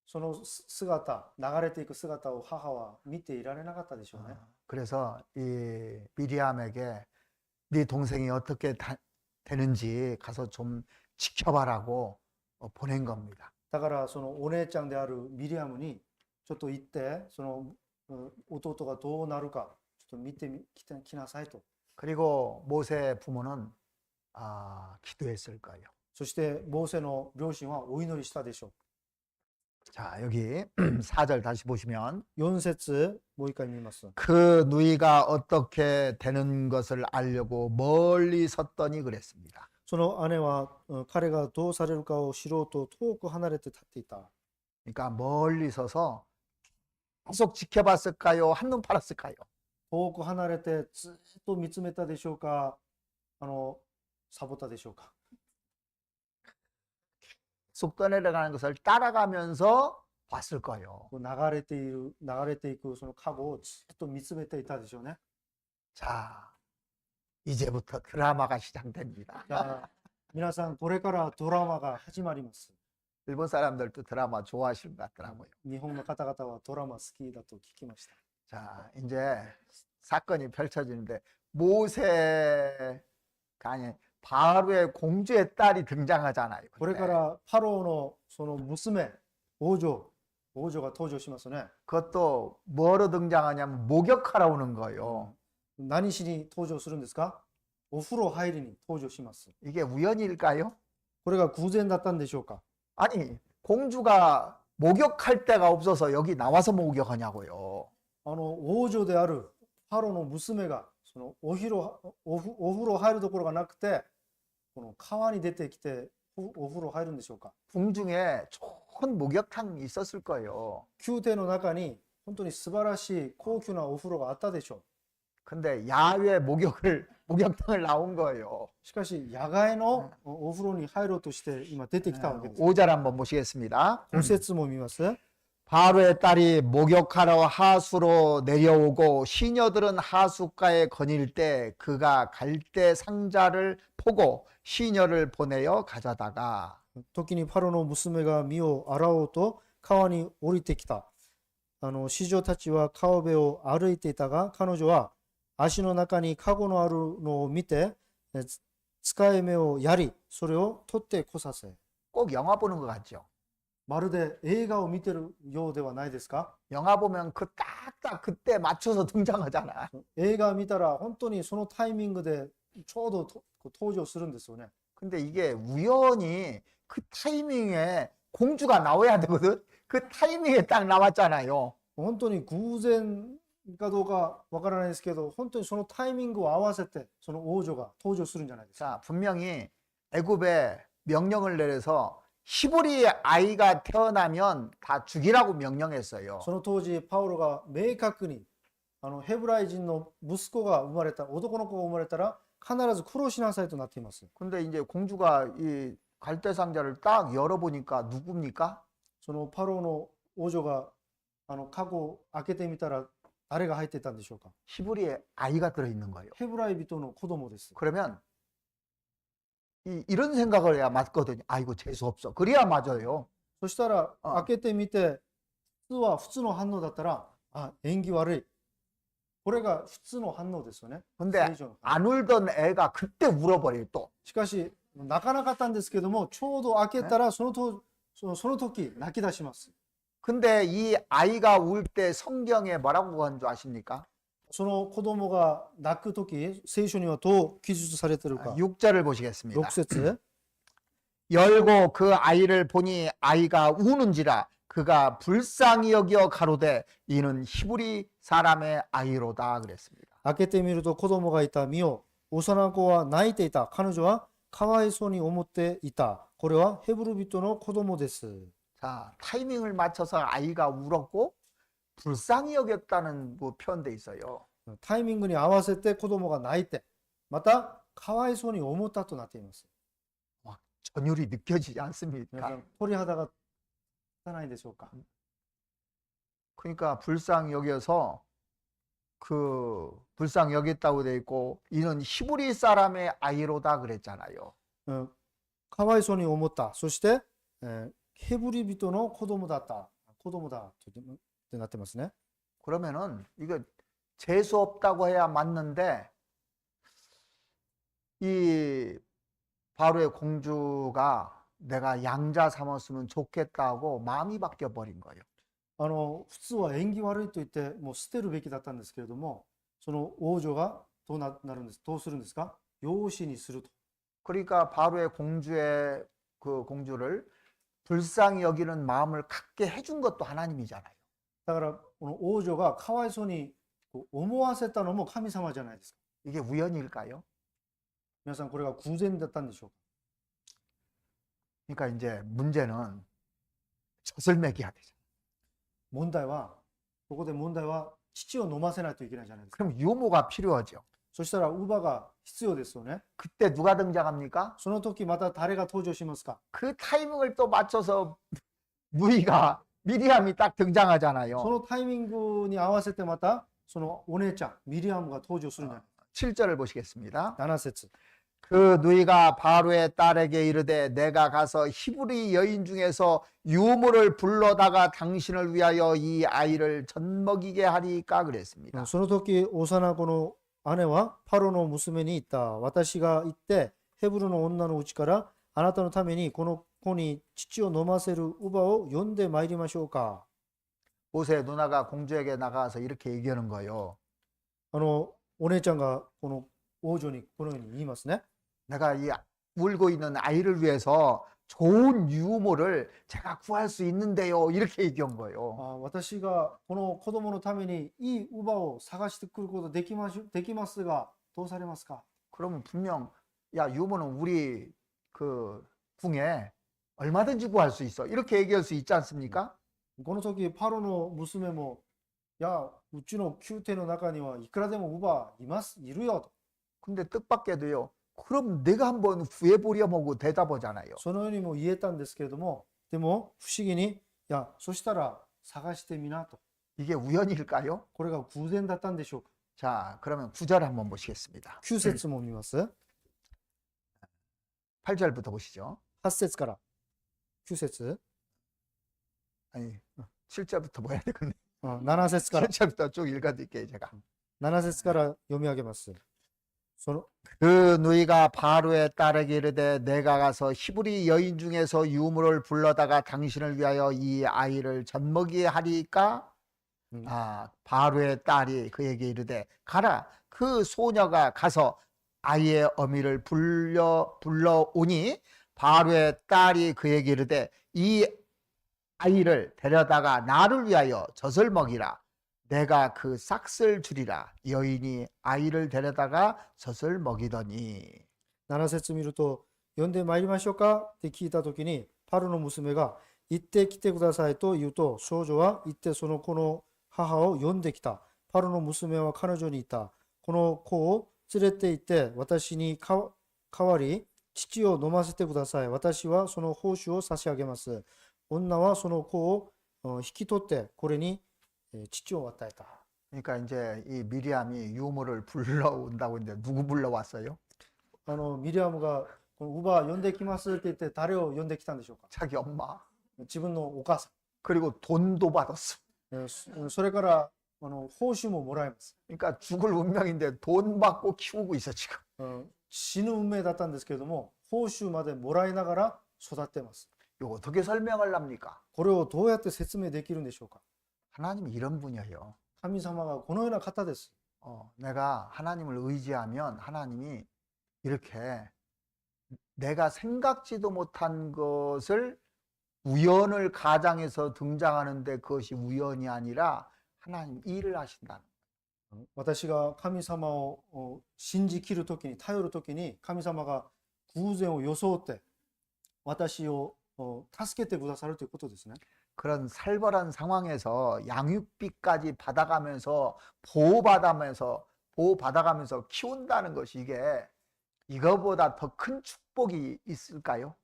その姿、流れていく姿を母は見ていられなかったでしょうね。 그래서 이 미리암에게 네 동생이 어떻게 되는지 가서 좀 지켜봐라고 보낸 겁니다. だからそのお姉ちゃんであるミリアムにちょっと行って、その弟がどうなるかちょっと見てきなさいと。 그리고 모세 부모는 기도했을 거예요. そしてモーセの両親はお祈りしたでしょ 자, 여기 4절 다시 보시면 う。4節もう一回見ます。 그 누이가 어떻게 되는 것을 알려고 멀리 섰더니 그랬습니다. その姉は彼がどうされるかを知ろうと遠く離れて立っていた。 그러니까 멀리 서서 계속 지켜봤을까요? 한눈 팔았을까요? 遠く離れてずっと見つめたでしょうか、サボったでしょうか。 쑥 떠내려가는 것을 따라가면서 봤을 거예요. 流れていくそのカゴをずっと見つめていたでしょうね。 자, 이제부터 드라마가 시작됩니다. じゃあ皆さん、これからドラマが始まります。 일본 사람들도 드라마 좋아하시는 것 같더라고요. 日本の方々はドラマ好きだと聞きました。 자, 이제 사건이 펼쳐지는데 모세가 아니 바로의 공주의 딸이 등장하잖아요. これからパローのその娘、王女が登場しますね。 그것도 뭐로 등장하냐면 목욕하러 오는 거예요. 何しに登場するんですか？お風呂入りに登場します。 이게 우연일까요? これが偶然だったんでしょうか？ 아니, 공주가 목욕할 데가 없어서 여기 나와서 목욕하냐고요. 王女であるパロの娘がそのお風呂入るところがなくて、この川に出てきてお風呂入るんでしょうか？ 궁중에 좋은 목욕탕이 있었을 거예요. 宮廷の中に本当に素晴らしい高級なお風呂があったでしょ 근데 야외 목욕탕을 나온 거예요. う。しかし野外のお風呂に入ろうとして今出てきたわけです。 5절 한번 보시겠습니다. 5節も見ます。 바로의 딸이 목욕하러 하수로 내려오고 시녀들은 하수가에 거닐 때 그가 갈대 상자를 포고 시녀를 보내어 가져다가 時にパロの娘が身を洗おうと川に降りてきた。使女たちは川辺を歩いていたが、彼女は足の中にカゴのあるのを見て、使い目をやり、それを取ってこさせ。 꼭 영화 보는 것 같죠. まるで映画を見てるようではないですか？ 영화 보면 그 딱딱 그때 맞춰서 등장하잖아. 映画を見たら本当にそのタイミングでちょうど登場するんですよね。 근데 이게 우연히 그 타이밍에 공주가 나와야 되거든. 그 타이밍에 딱 나왔잖아요. 本当に偶然かどうかわからないですけど、本当にそのタイミングを合わせてその王女が登場するんじゃないですか。 자, 분명히 애굽에 명령을 내려서 히브리 아이가 태어나면 다 죽이라고 명령했어요. その当時パウロが明確にヘブライ人の息子が生まれた、男の子が生まれたら必ず殺しなさいとなっています。 근데 이제 공주가 이 갈대 상자를 딱 열어보니까 누굽니까? そのパロの王女がカゴを開けてみたら誰が入っていたんでしょうか？ 히브리 아이가 들어있는 거예요. ヘブライ人の子供です。 그러면 이런 생각을 해야 맞거든요. 아이고 재수 없어. 그래야 맞아요. そしたら開けてみて、普通の反応だったら、縁起悪い。これが普通の反応ですよね。 근데 正常の反応。 안 울던 애가 그때 울어버려요 또. しかし泣かなかったんですけども、ちょうど開けたらその時泣き出します。 근데 이 아이가 울 때 성경에 뭐라고 한 줄 아십니까? その子供が泣く時、聖書にはどう記述されているか。 6절을 보시겠습니다. 6節。 열고 그 아이를 보니 아이가 우는지라 그가 불쌍히 여겨 가로되 이는 히브리 사람의 아이로다 그랬습니다. 開けてみると子供がいた。見よ、幼子は泣いていた。彼女はかわいそうに思っていた。これはヘブル人の子供です。 자, 타이밍을 맞춰서 아이가 울었고 불쌍히 여겼다는 뭐 표현돼 있어요. タイミングに合わせて子供が泣いて、またかわいそうに思ったとなっています。 막 전율이 느껴지지 皆 않습니까? さん、鳥肌が立たないでしょうか。 그러니까 불쌍히 여겨서 불쌍히 여겼다고 돼 있고 이는 히브리 사람의 아이로다 그랬잖아요. かわいそうに思った。そして、ヘブリ人の子供だった。子供だってなってますね。 그러면은 이거 재수 없다고 해야 맞는데 이 바로의 공주가 내가 양자 삼았으면 좋겠다고 마음이 바뀌어 버린 거예요. 普通は縁起悪いと言ってもう捨てるべきだったんですけれども、その王女がどうなるんです、どうするんですか。養子にすると。 그러니까 바로의 공주의 그 공주를 불쌍히 여기는 마음을 갖게 해준 것도 하나님이잖아요. だからこの王女がかわいそうに思わせたのも神様じゃないですか。 이게 우연일까요? 皆さん、これが偶然だったんでしょうか。 그러니까 이제 문제는 젖을 먹여야 되잖아요. 問題は、ここで問題は乳を飲ませないといけないじゃないですか。 그럼 유모가 필요하죠. そしたら乳母が必要ですよね。 그때 누가 등장합니까? その時また誰が登場しますか。 그 타이밍을 또 맞춰서 누이가 미리암이 딱 등장하잖아요. そのタイミングに合わせてまたそのお姉ちゃんミリアムが登場するんじゃない。 7절을 보시겠습니다. 7節。 그 누이가 바로의 딸에게 이르되 내가 가서 히브리 여인 중에서 유모를 불러다가 당신을 위하여 이 아이를 젖먹이게 하리까 그랬습니다. その時幼子の姉はパロの娘に言った。私が行ってヘブルの女のうちからあなたのためにこの子に乳を飲ませる乳母を呼んでまいりましょうか。 모세 누나가 공주에게 나가서 이렇게 얘기하는 거예요. お姉ちゃんがこの王女にこのように言いますね。 내가 이 울고 있는 아이를 위해서 좋은 유모를 제가 구할 수 있는데요. 이렇게 얘기한 거예요. 私がこの子供のためにいい乳母を探してくることできますがどうされますか。 그러면 분명 야 유모는 우리 그 궁에 얼마든지 구할 수 있어. 이렇게 얘기할 수 있지 않습니까? この時パロの娘も、いや、うちの宮廷の中にはいくらでも乳母いるよと。 근데 뜻밖에도요. 그럼 내가 한번 구해보렴 하고 대답하잖아요. そのようにも言えたんですけれども、でも不思議に、いや、そしたら探してみなと。 이게 우연일까요? これが偶然だったんでしょうか。 자, 그러면 9절 한번 보시겠습니다. 9節も見ます。 8절부터 보시죠. 8節から9節。 아니, 7절부터 봐야 되겠네. 7節から 7절부터 쭉 읽어드릴게요, 제가. 7節から読み上げます。その 그 누이가 바로의 딸에게 이르되 내가 가서 히브리 여인 중에서 유물을 불러다가 당신을 위하여 이 아이를 젖먹이게 하리까? 바로의 딸이 그에게 이르되 가라. 그 소녀가 가서 아이의 어미를 불러오니 바로의 딸이 그에게 이르되 이 아이를 데려다가 나를 위하여 젖을 먹이라. 내가 그 싹을 주리라. 여인이 아이를 데려다가 젖을 먹이더니. 7節見ると、呼んでまいりましょうかって聞いたときに、パロの娘が、行ってきてくださいと言うと、少女は行ってその子の母を呼んできた。パロの娘は彼女に言った。この子を連れて行って、私に代わり、乳を飲ませてください。私はその報酬を差し上げます。女はその子を引き取って、これに乳を与えた。 그러니까 이제 이 미리암이 유모를 불러온다고 했는데 누구 불러왔어요? ミリアムが、この乳母呼んできますって言って、誰を呼んできたんでしょうか。 자기 엄마. 自分のお母さ 그리고 돈도 받았어. ん。それから報酬ももらえます。 그러니까 죽을 운명인데 돈 받고 키우고 있어 지금. 死ぬ運命だったんですけれども、報酬までもらいながら育ってます。 이거 어떻게 설명을 합니까? これをどうやって説明できるんでしょうか。 하나님이 이런 분이에요. 神様がこのような方です。 내가 하나님을 의지하면 하나님이 이렇게 내가 생각지도 못한 것을 우연을 가장해서 등장하는데 그것이 우연이 아니라 하나님 일을 하신다는. 私が神様を信じきるときに、頼るときに、神様が偶然を装って、私を助けてくださるということですね。 그런 살벌한 상황에서 양육비까지 받아가면서 보호받아가면서 키운다는 것이 이게 이거보다 더 큰 축복이 있을까요?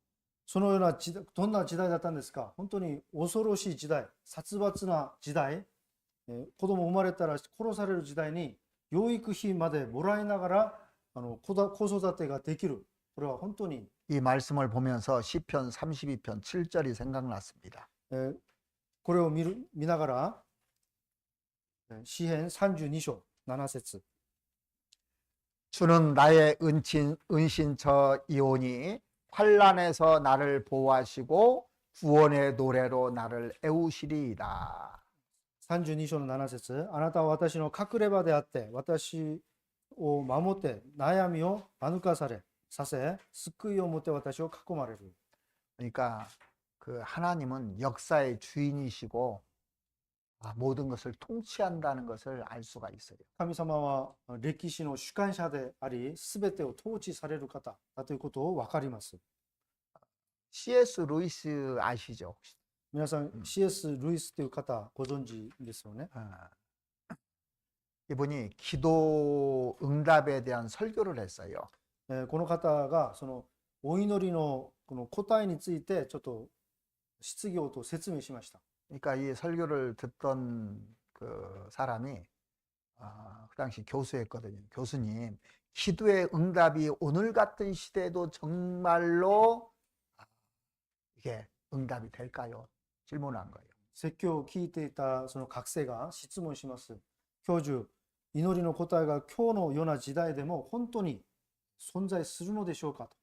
そのようなどんな時代だったんですか。本当に恐ろしい時代、殺伐な時代、子供生まれたら殺される時代に養育費までもらいながら子育てができる。これは本当に 이 말씀을 보면서 시편 32편 7절이 생각났습니다. これを見ながら詩編32章7節 주는 나의 은신처이오니 환난에서 나를 보호하시고 구원의 노래로 나를 애우시리이다. 32章の7節、あなたは私の隠れ場であって、私を守って悩みを免させ、救いをもって私を囲まれる。 그러니까 그 하나님은 역사의 주인이시고 모든 것을 통치한다는 것을 알 수가 있어요. 神様は歴史の主観者であり、すべてを統治される方だということを分かります。 C.S. 루이스 아시죠? 혹시? 皆さん、C.S. ルイスという方ご存知ですよね。 이분이 기도 응답에 대한 설교를 했어요. この方がそのお祈りのこの答えについてちょっと質疑応答説明しました。 그러니까 이 설교를 듣던 그 사람이 그 당시 교수였거든요. 교수님, 기도의 응답이 오늘 같은 시대에도 정말로 이게 응답이 될까요? 질문한 거예요. 説教を聞いていたその学生が質問します。教授、祈りの答えが今日のような時代でも本当に存在するのでしょうかと。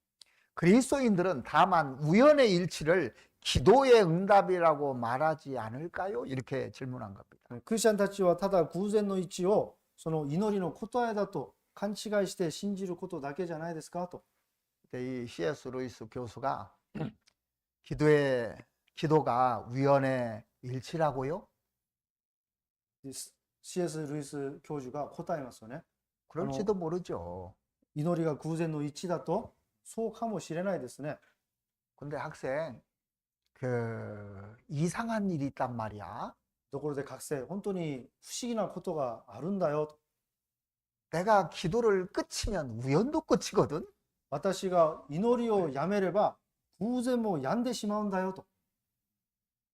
그리스도인들은 다만 우연의 일치를 기도의 응답이라고 말하지 않을까요? 이렇게 질문한 겁니다. クリスチャンたちはただ偶然の一致をその祈りの答えだと勘違いして信じることだけじゃないですかと。 이 C.S. 루이스 교수가 기도가 우연의 일치라고요? C.S. ルイス教授が答えますよね。 그럴지도 모르죠. 祈りが偶然の一致だとそうかもしれないですね。 근데 학생, 그 이상한 일이 있단 말이야. ところで学生、本当に不思議なことがあるんだよと。 내가 기도를 끝이면 우연도 끝이거든. 私が祈りをやめれば偶然も病んでしまうんだよと。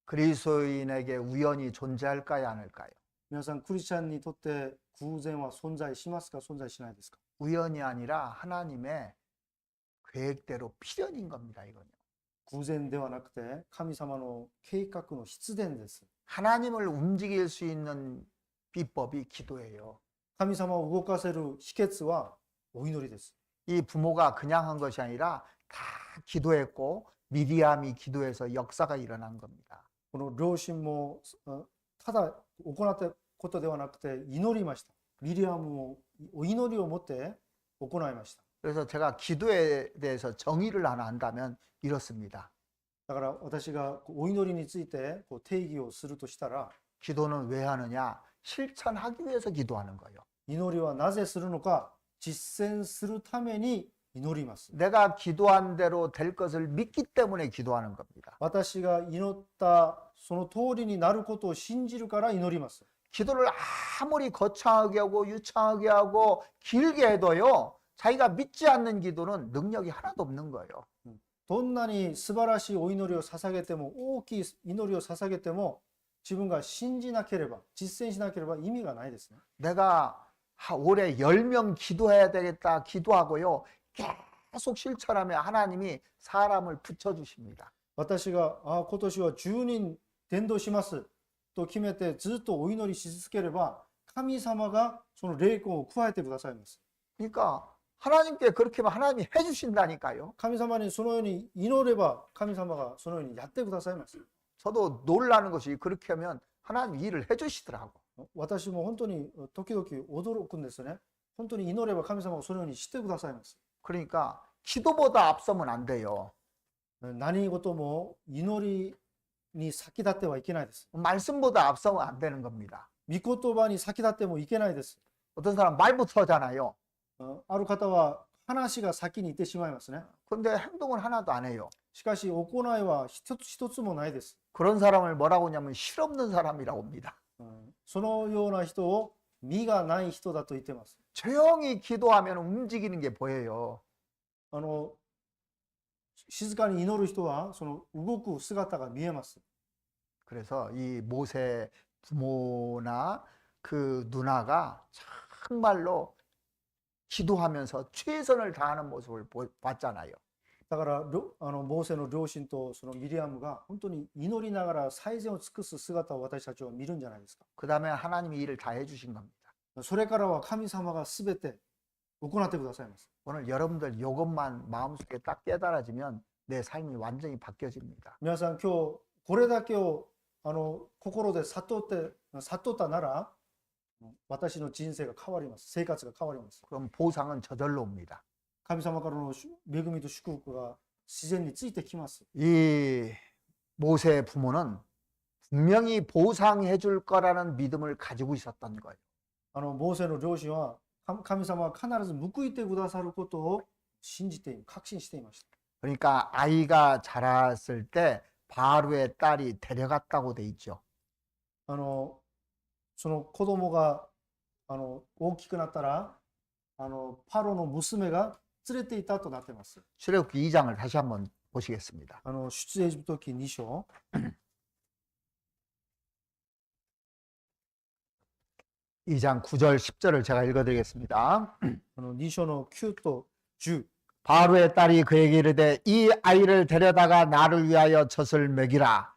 그리스도인에게 우연이 존재할까요, 않을까요? 皆さん、クリスチャンにとって偶然は存在しますか、存在しないですか。 우연이 아니라 하나님의 계획대로 필연인 겁니다, 이건요. 偶然ではなくて神様の計画の必然です。 하나님을 움직일 수 있는 비법이 기도예요. 神様を動かせる秘訣はお祈りです。 이 부모가 그냥 한 것이 아니라 다 기도했고 미리암이 기도해서 역사가 일어난 겁니다. この両親もただ行ったことではなくて祈りました。ミリアムもお祈りを持って行いました。 그래서 제가 기도에 대해서 정의를 하나 한다면 이렇습니다. だから私がお祈りについて定義をするとしたら 기도는 왜 하느냐? 실천하기 위해서 기도하는 거예요. 祈りはなぜするのか、実践するために祈ります。 내가 기도한 대로 될 것을 믿기 때문에 기도하는 겁니다. 私が祈ったその通りになることを信じるから祈ります。 기도를 아무리 거창하게 하고 유창하게 하고 길게 해도요. 자기가 믿지 않는 기도는 능력이 하나도 없는 거예요. どんなに素晴らしいお祈りを捧げても、大きい祈りを捧げても、自分が信じなければ、実践しなければ意味がないですね。 내가 올해 10명 기도해야 되겠다 기도하고요. 계속 실천하면 하나님이 사람을 붙여주십니다. 私が今年は10人伝道しますと決めてずっとお祈りし続ければ、神様がその霊魂を加えてくださいます。 그러니까 하나님께 그렇게 하면 하나님이 해주신다니까요. 神様にそのように祈れば神様がそのようにやってくださいます。 저도 놀라는 것이 그렇게 하면 하나님이 일을 해주시더라고. 私も本当に時々驚くんですね。本当に祈れば神様がそのようにしてくださいます。 그러니까 기도보다 앞서면 안 돼요. 何事も祈りに先立ってはいけないです。 말씀보다 앞서면 안 되는 겁니다. 御言葉に先立ってもいけないです。 어떤 사람 말부터 하잖아요. ある方は話が先に行ってしまいますね。 근데 행동은 하나도 안 해요. しかし行いは一つ一つもないです。 그런 사람을 뭐라고 하냐면 실없는 사람이라고 합니다. そのような人を身がない人だと言ってます。 조용히 기도하면 움직이는 게 보여요. 静かに祈る人はその動く姿が見えます。 그래서 이 모세 부모나 그 누나가 정말로 기도하면서 최선을 다하는 모습을 봤잖아요. だからモーセの両親とそのミリアムが本当に祈りながら最善を尽くす姿を私たちは見るんじゃないですか。 그 다음에 하나님이 일을 다 해주신 겁니다. それからは神様がすべて行ってくださいます。 오늘 여러분들 이것만 마음속에 딱 깨달아지면 내 삶이 완전히 바뀌어집니다. 皆さん今日これだけを心で悟ったなら私の人生が変わります。生活が変わります。 그럼 보상은 저절로 옵니다. 神様からの恵みと祝福が自然についてきます。 이 모세 부모는 분명히 보상해 줄 거라는 믿음을 가지고 있었던 거예요. モーセの両親は神様は必ず報いてくださることを信じて確信していました。 그러니까 아이가 자랐을 때 바로의 딸이 데려갔다고 돼 있죠. その子供が大きくなったらパロの娘が連れていたとなっています。 출애굽기 2장을 다시 한번 보시겠습니다. 出エジプト記2章 2장 9절 10절을 제가 읽어드리겠습니다. 2章の9と10 바로의 딸이 그에게 이르되 이 아이를 데려다가 나를 위하여 젖을 먹이라.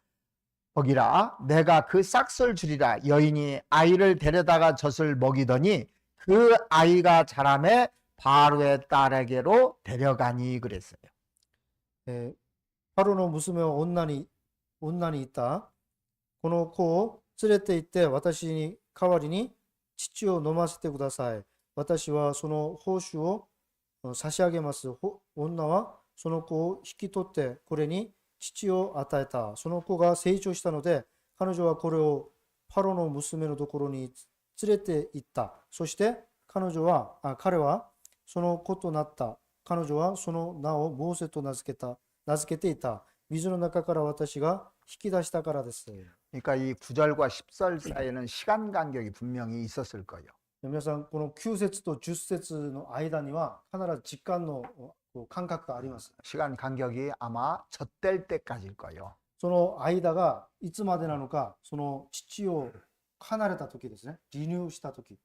내가 그 싹을 주리라. 여인이 아이를 데려다가 젖을 먹이더니 그 아이가 자라매 바로의 딸에게로 데려가니 그랬어요. パロの娘は女にいた。この子を連れて行って私に代わりに乳を飲ませてください。私はその報酬を差し上げます。女はその子を引き取ってこれに乳を与えた。その子が成長したので彼女はこれをパロの娘のところに連れて行った。そして彼はその子となった。彼女はその名をモーセと名付けていた。水の中から私が引き出したからです。 그러니까 이 9절과 10절 사이에는 시간 간격이 분명히 있었을 거예요. 皆さんこの9節と10節の間には必ず時間の間隔があります。 시간 간격이 아마 젖될 때까지일 거예요. その間がいつまでなのか、その父を離れた時ですね。離乳した時。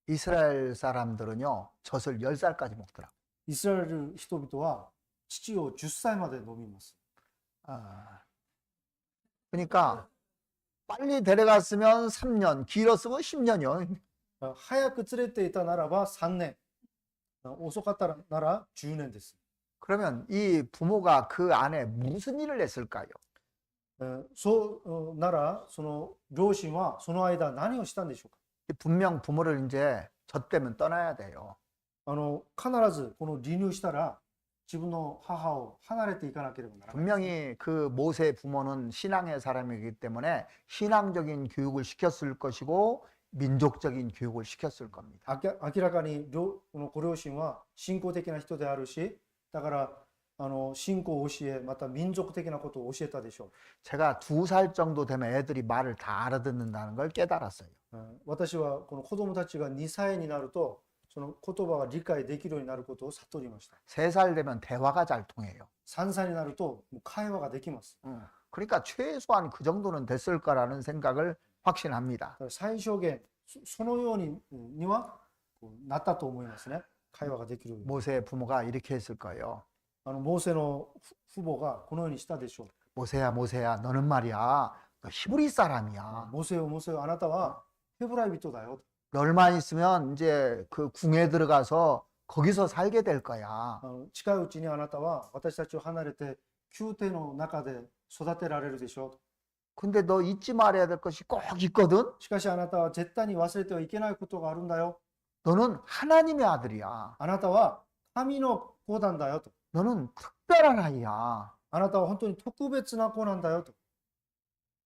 이스라엘 사람들은요, 젖을 10살까지 먹더라고요. イスラエル人々は父を10歳まで飲みます。 그러니까 빨리 데려갔으면 3년, 길었으면 10년이요. 早く連れていたならば3年、遅かったなら10年です。 그러면 이 부모가 그 안에 무슨 일을 했을까요? そうなら、その両親はその間何をしたんでしょうか。 분명 부모를 이제 젖되면 떠나야 돼요. 必ずこの離乳したら自分の母を離れていかなければならない。 분명히 그 모세 부모는 신앙의 사람이기 때문에 신앙적인 교육을 시켰을 것이고 민족적인 교육을 시켰을 겁니다. 明らかにこのご両親は信仰的な人であるし、だから信仰を教え、また民族的なことを教えたでしょう。 제가 2살 정도 되면 애들이 말을 다 알아듣는다는 걸 깨달았어요. 私はこの子供たちが2歳になるとその言葉が理解できるようになることを悟りました。 3살 되면 대화가 잘 통해요. 3歳になるともう会話ができます。 그러니까 최소한 그 정도는 됐을 거라는 생각을 확신합니다. 最小限そのようにはなったと思いますね。会話ができる。 모세 부모가 이렇게 했을 거예요. モーセの父母がこのようにしたでしょう。 모세야 너는 말이야 너 히브리 사람이야. モーセよあなたはヘブライ人だよ。 너만 있으면 이제 그 궁에 들어가서 거기서 살게 될 거야. 近いうちにあなたは私たちを離れて宮廷の中で育てられるでしょう。 근데 너 잊지 말아야 될 것이 꼭 있거든. しかしあなたは絶対に忘れてはいけないことがあるんだよ。 너는 하나님의 아들이야. あなたは神の子なんだよと。 너는 특별한 아이야. あなたは本当に特別な子なんだよと。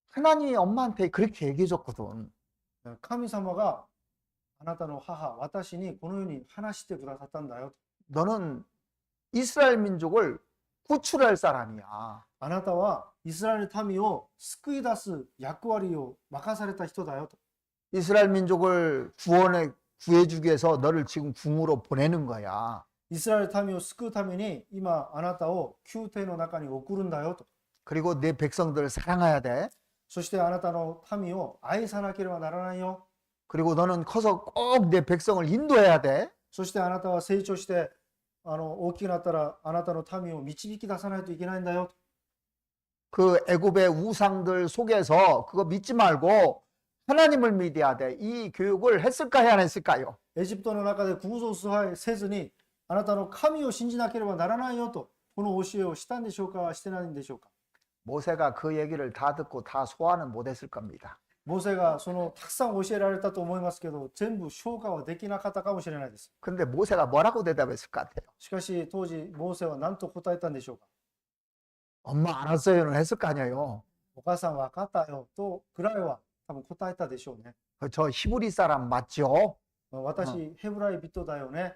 하나님이 엄마한테 그렇게 얘기해줬거든. 神様があなたの母、私にこのように話してくださったんだよと。 너는 이스라엘 민족을 구출할 사람이야. あなたはイスラエルの民を救い出す役割を任された人だよと。 이스라엘 민족을 구해주기 위해서 너를 지금 궁으로 보내는 거야. イスラエルの民を救うために今あなたを宮廷の中に送るんだよと。 그리고 내 백성들을 사랑해야 돼. そしてあなたの民を愛さなければならないよ。 그리고 너는 커서 꼭 내 백성을 인도해야 돼. そしてあなたは成長して大きくなったらあなたの民を導き出さないといけないんだよ。 그 애굽의 우상들 속에서 그거 믿지 말고 하나님을 믿어야 돼. 이 교육을 했을까요, 안 했을까요? エジプトの中で偶像崇拝せずにあなたの神を信じなければならないよと、この教えをしたんでしょうか、してないんでしょうか。 모세가 그 얘기를 다 듣고 다 소화는 못했을 겁니다. モーセがたくさん教えられたと思いますけど、全部消化はできなかったかもしれないです。 근데 모세가 뭐라고 대답했을 것 같아요? しかし当時モーセは何と答えたんでしょうか。 엄마 알았어요는 했을 거 아니에요. お母さん分かったよとくらいは多分答えたでしょうね。 저 히브리 사람 맞죠? 私ヘブライ人だよね。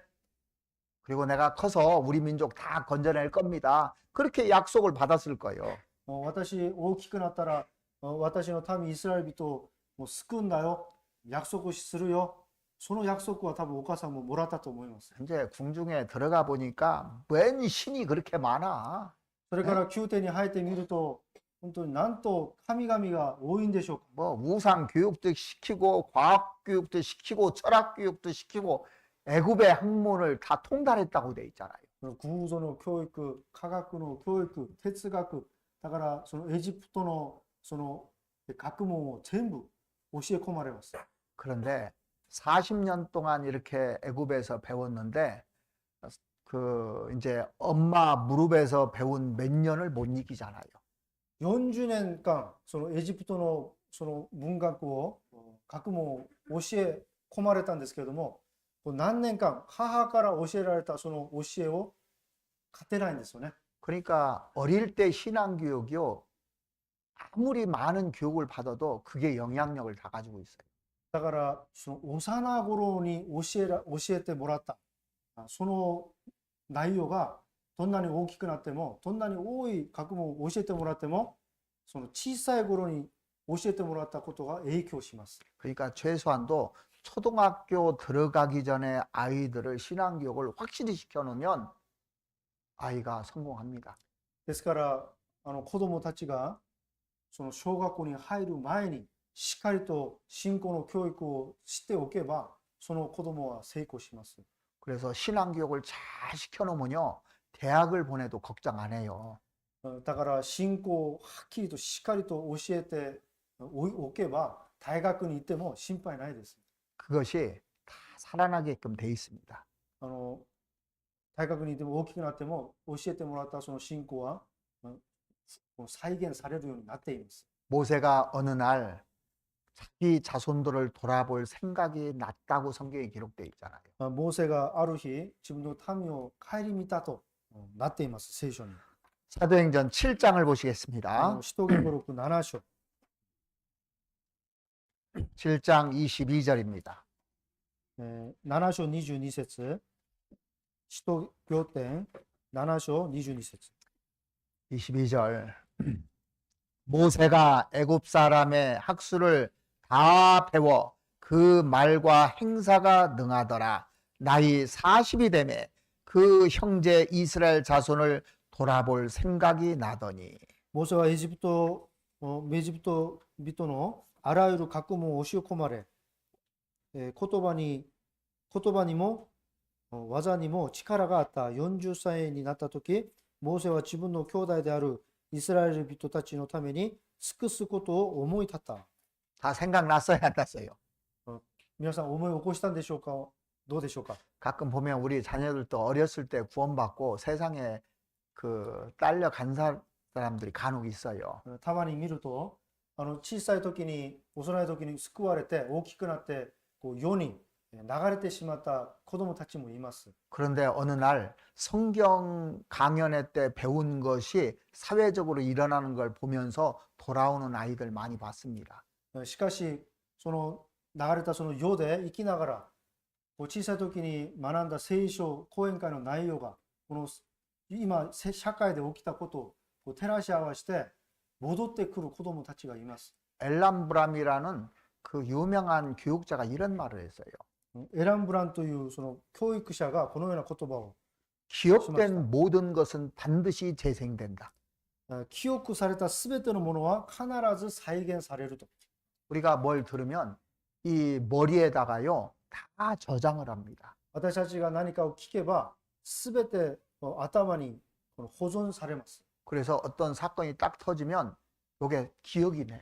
그리고 내가 커서 우리 민족 다 건져낼 겁니다. 그렇게 약속을 받았을 거예요. 私大きくなったら私の民イスラエル人をもう救うんだよ、約束するよ。その約束は多分お母さんももらったと思います。 이제 궁중에 들어가 보니까 웬 신이 그렇게 많아. それから宮廷に入ってみると本当になんと神々が多いんでしょうか。 뭐 우상 교육도 시키고 과학 교육도 시키고 철학 교육도 시키고 애굽의 학문을 다 통달했다고 돼 있잖아요. 偶像の教育、科学の教育、哲学、だからそのエジプトのその学問を全部教え込まれます。 그런데 40년 동안 이렇게 애굽에서 배웠는데 그 이제 엄마 무릎에서 배운 몇 년을 못 이기잖아요. 40年間そのエジプトのその文学を学問を教え込まれたんですけれども、何年間母から教えられたその教えを勝てないんですよね。 그러니까 어릴 때 신앙 교육이요. 아무리 많은 교육을 받아도 그게 영향력을 다 가지고 있어요. だからその幼頃に教えてもらったその内容がどんなに大きくなっても、どんなに多い学問を教えてもらっても、その小さい頃に教えてもらったことが影響します。 그러니까 최소한도 초등학교 들어가기 전에 아이들을 신앙 교육을 확실히 시켜놓으면 아이가 성공합니다. ですから子どもたちがその小学校に入る前にしっかりと信仰の教育をしておけば、その子どもは成功します。 그래서 신앙 교육을 잘 시켜놓으면요. 대학을 보내도 걱정 안 해요. だから信仰をはっきりとしっかりと教えておけば、大学に行っても心配ないです。 그것이 다 살아나게끔 돼 있습니다. 大学に行っても大きくなっても教えてもらったその信仰は再現されるようになっています。 모세가 어느 날 자기 자손들을 돌아볼 생각이 났다고 성경에 기록되어 있잖아요. モーセがある日自分の民を顧みたとなっています、聖書に。 사도행전 7장을 보시겠습니다. 使徒言語録7章 7장 22절입니다. 7章22節、使徒行伝7章22節。 22절. 모세가 애굽 사람의 학수를 다 배워 그 말과 행사가 능하더라. 나이 40이 되매 그 형제 이스라엘 자손을 돌아볼 생각이 나더니. モーセはエジプト人のあらゆる学問を教え込まれ、言葉にも技にも力があった40歳になった時、モーセは自分の兄弟であるイスラエル人たちのために尽くすことを思い立った。 다 생각났어요, 안 났어요? 皆さん思い起こしたんでしょうか、どうでしょうか。 가끔 보면 우리 자녀들도 어렸을 때 구원받고 세상에 그 딸려간 사람들이 간혹 있어요. たまに見ると、小さい時に、幼い時に救われて、大きくなって、世に流れてしまった子供たちもいます。 그런데 어느 날 성경 강연회 때 배운 것이 사회적으로 일어나는 걸 보면서 돌아오는 아이들 많이 봤습니다. しかし、その流れたその世で生きながら、小さい時に学んだ聖書講演会の内容が、この今、社会で起きたことを照らし合わせて戻ってくる子供たちがいます。 엘람 브람이라는 그 유명한 교육자가 이런 말을 했어요. エラン・ブランというその教育者がこのような言葉を 기억된 모든 것은 반드시 재생된다. 記憶されたすべてのものは必ず再現されると。 우리가 뭘 들으면 이 머리에다가요 다 저장을 합니다. 私たちが何かを聞けばすべて頭に保存されます。 그래서 어떤 사건이 딱 터지면 이게 기억이 돼요.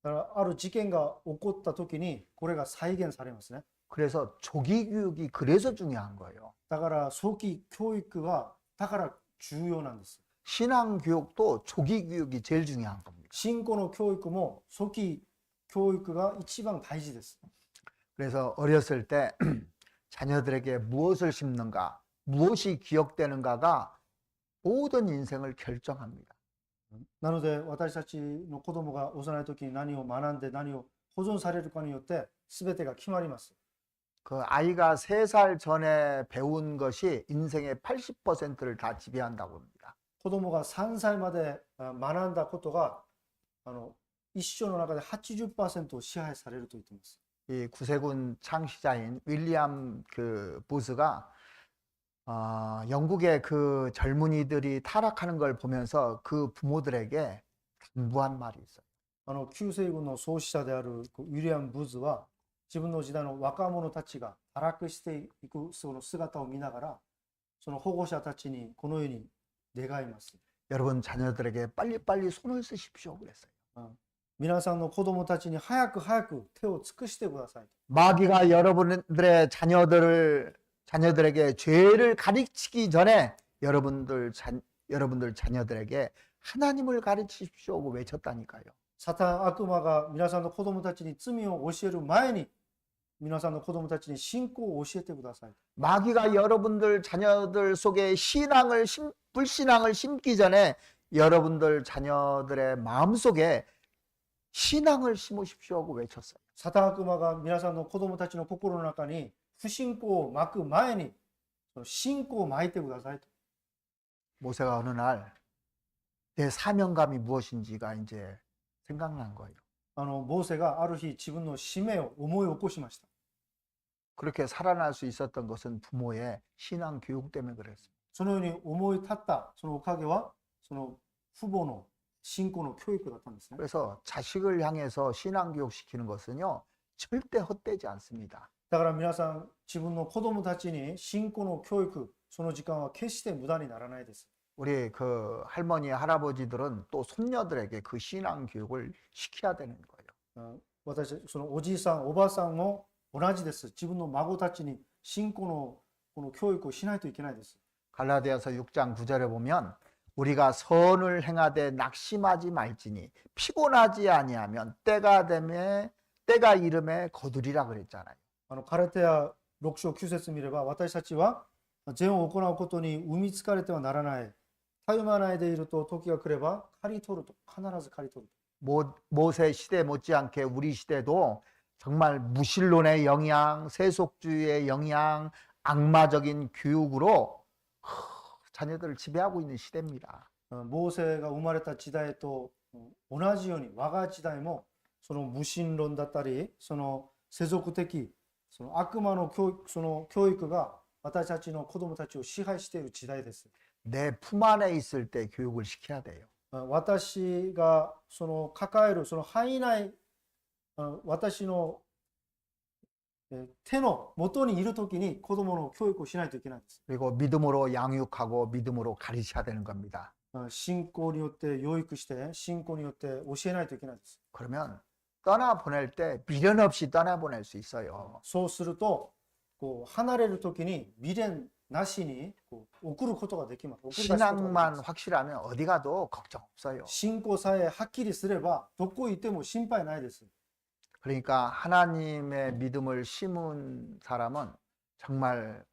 だからある事件が起こった時にこれが再現されますね。 그래서 조기 교육이 그래서 중요한 거예요. だから早期教育はだから重要なんです。 신앙 교육도 조기 교육이 제일 중요한 겁니다. 信仰の教育も早期教育が一番大事です。 그래서 어렸을 때 자녀들에게 무엇을 심는가, 무엇이 기억되는가가 모든 인생을 결정합니다. なので私たちの子供が幼い時に何を学んで何を保存されるかによって全てが決まります。 그 아이가 3살 전에 배운 것이 인생의 80%를 다 지배한다고 합니다. 子供が3歳まで学んだことが一生の中で 80% を支配されると言っています。 이 구세군 창시자인 윌리엄 그 부스가 영국의 그 젊은이들이 타락하는 걸 보면서 그 부모들에게 당부한 말이 있어요. 旧西軍の創始者であるウィリアム・ブーズは自分の時代の若者たちが堕落していくその姿を見ながらその保護者たちにこのように願います。 여러분 자녀들에게 빨리빨리 손을 쓰십시오 그랬어요. 皆さんの子供たちに早く早く手を尽くしてください。 마귀가 여러분들의 자녀들에게 죄를 가르치기 전에 여러분들 자녀들에게 하나님을 가르치십시오 외쳤다니까요. サタン悪魔が皆さんの子供たちに罪を教える前に皆さんの子供たちに信仰を教えてください。 마귀가 여러분들 자녀들 속에 불신앙을 심기 전에 여러분들 자녀들의 마음속에 신앙을 심으십시오 하고 외쳤어요. サタン悪魔が皆さんの子供たちの心の中に不信仰をまく前に信仰をまいてくださいと。 모세가 어느 날 내 사명감이 무엇인지가 이제 생각난 거예요. モーセがある日自分の使命を思い起こしました。 그렇게 살아날 수 있었던 것은 부모의 신앙 교육 때문에 그랬습니다. そのように思い立ったそのおかげはその父母の信仰の教育だったんですね。 그래서 자식을 향해서 신앙 교육 시키는 것은요 절대 헛되지 않습니다. だから皆さん自分の子供たちに信仰の教育その時間は決して無駄にならないです。 우리 그 할머니 할아버지들은 또 손녀들에게 그 신앙 교육을 시켜야 되는 거예요. 私そのおじいさんおばあさんも同じです。自分の孫たちに信仰のこの教育をしないといけないです。 갈라디아서 6장 9절에 보면 우리가 선을 행하되 낙심하지 말지니 피곤하지 아니하면 때가 이름에 거두리라 그랬잖아요. カラテヤ6章9節見れば私たちは善を行うことに産みつかれてはならない。たゆまないでいると時が来れば刈り取ると必ず刈り取る。 모세 시대 못지않게 우리 시대도 정말 무신론의 영향, 세속주의의 영향, 악마적인 교육으로 자녀들을 지배하고 있는 시대입니다. モーセが生まれた時代と同じように我が時代もその無神論だったりその世俗的その悪魔のその教育が私たちの子供たちを支配している時代です。 내 품 안에 있을 때 교육을 시켜야 돼요. 私がその抱えるその範囲内私の手の元にいるときに子供の教育をしないといけないんです。 그리고 믿음으로 양육하고 믿음으로 가르쳐야 되는 겁니다. 信仰によって養育して信仰によって教えないといけないです。 그러면 떠나보낼 때 미련 없이 떠나보낼 수 있어요. そうすると離れるときに未練なしに送ることができます。送り出すことができま 신앙만 す。 확실하면 어디 가도 걱정 없어요. 信仰さえはっきりすればどこ行っても心配ないです。 그러니까 하나님의 믿음을 심은 사람은 정말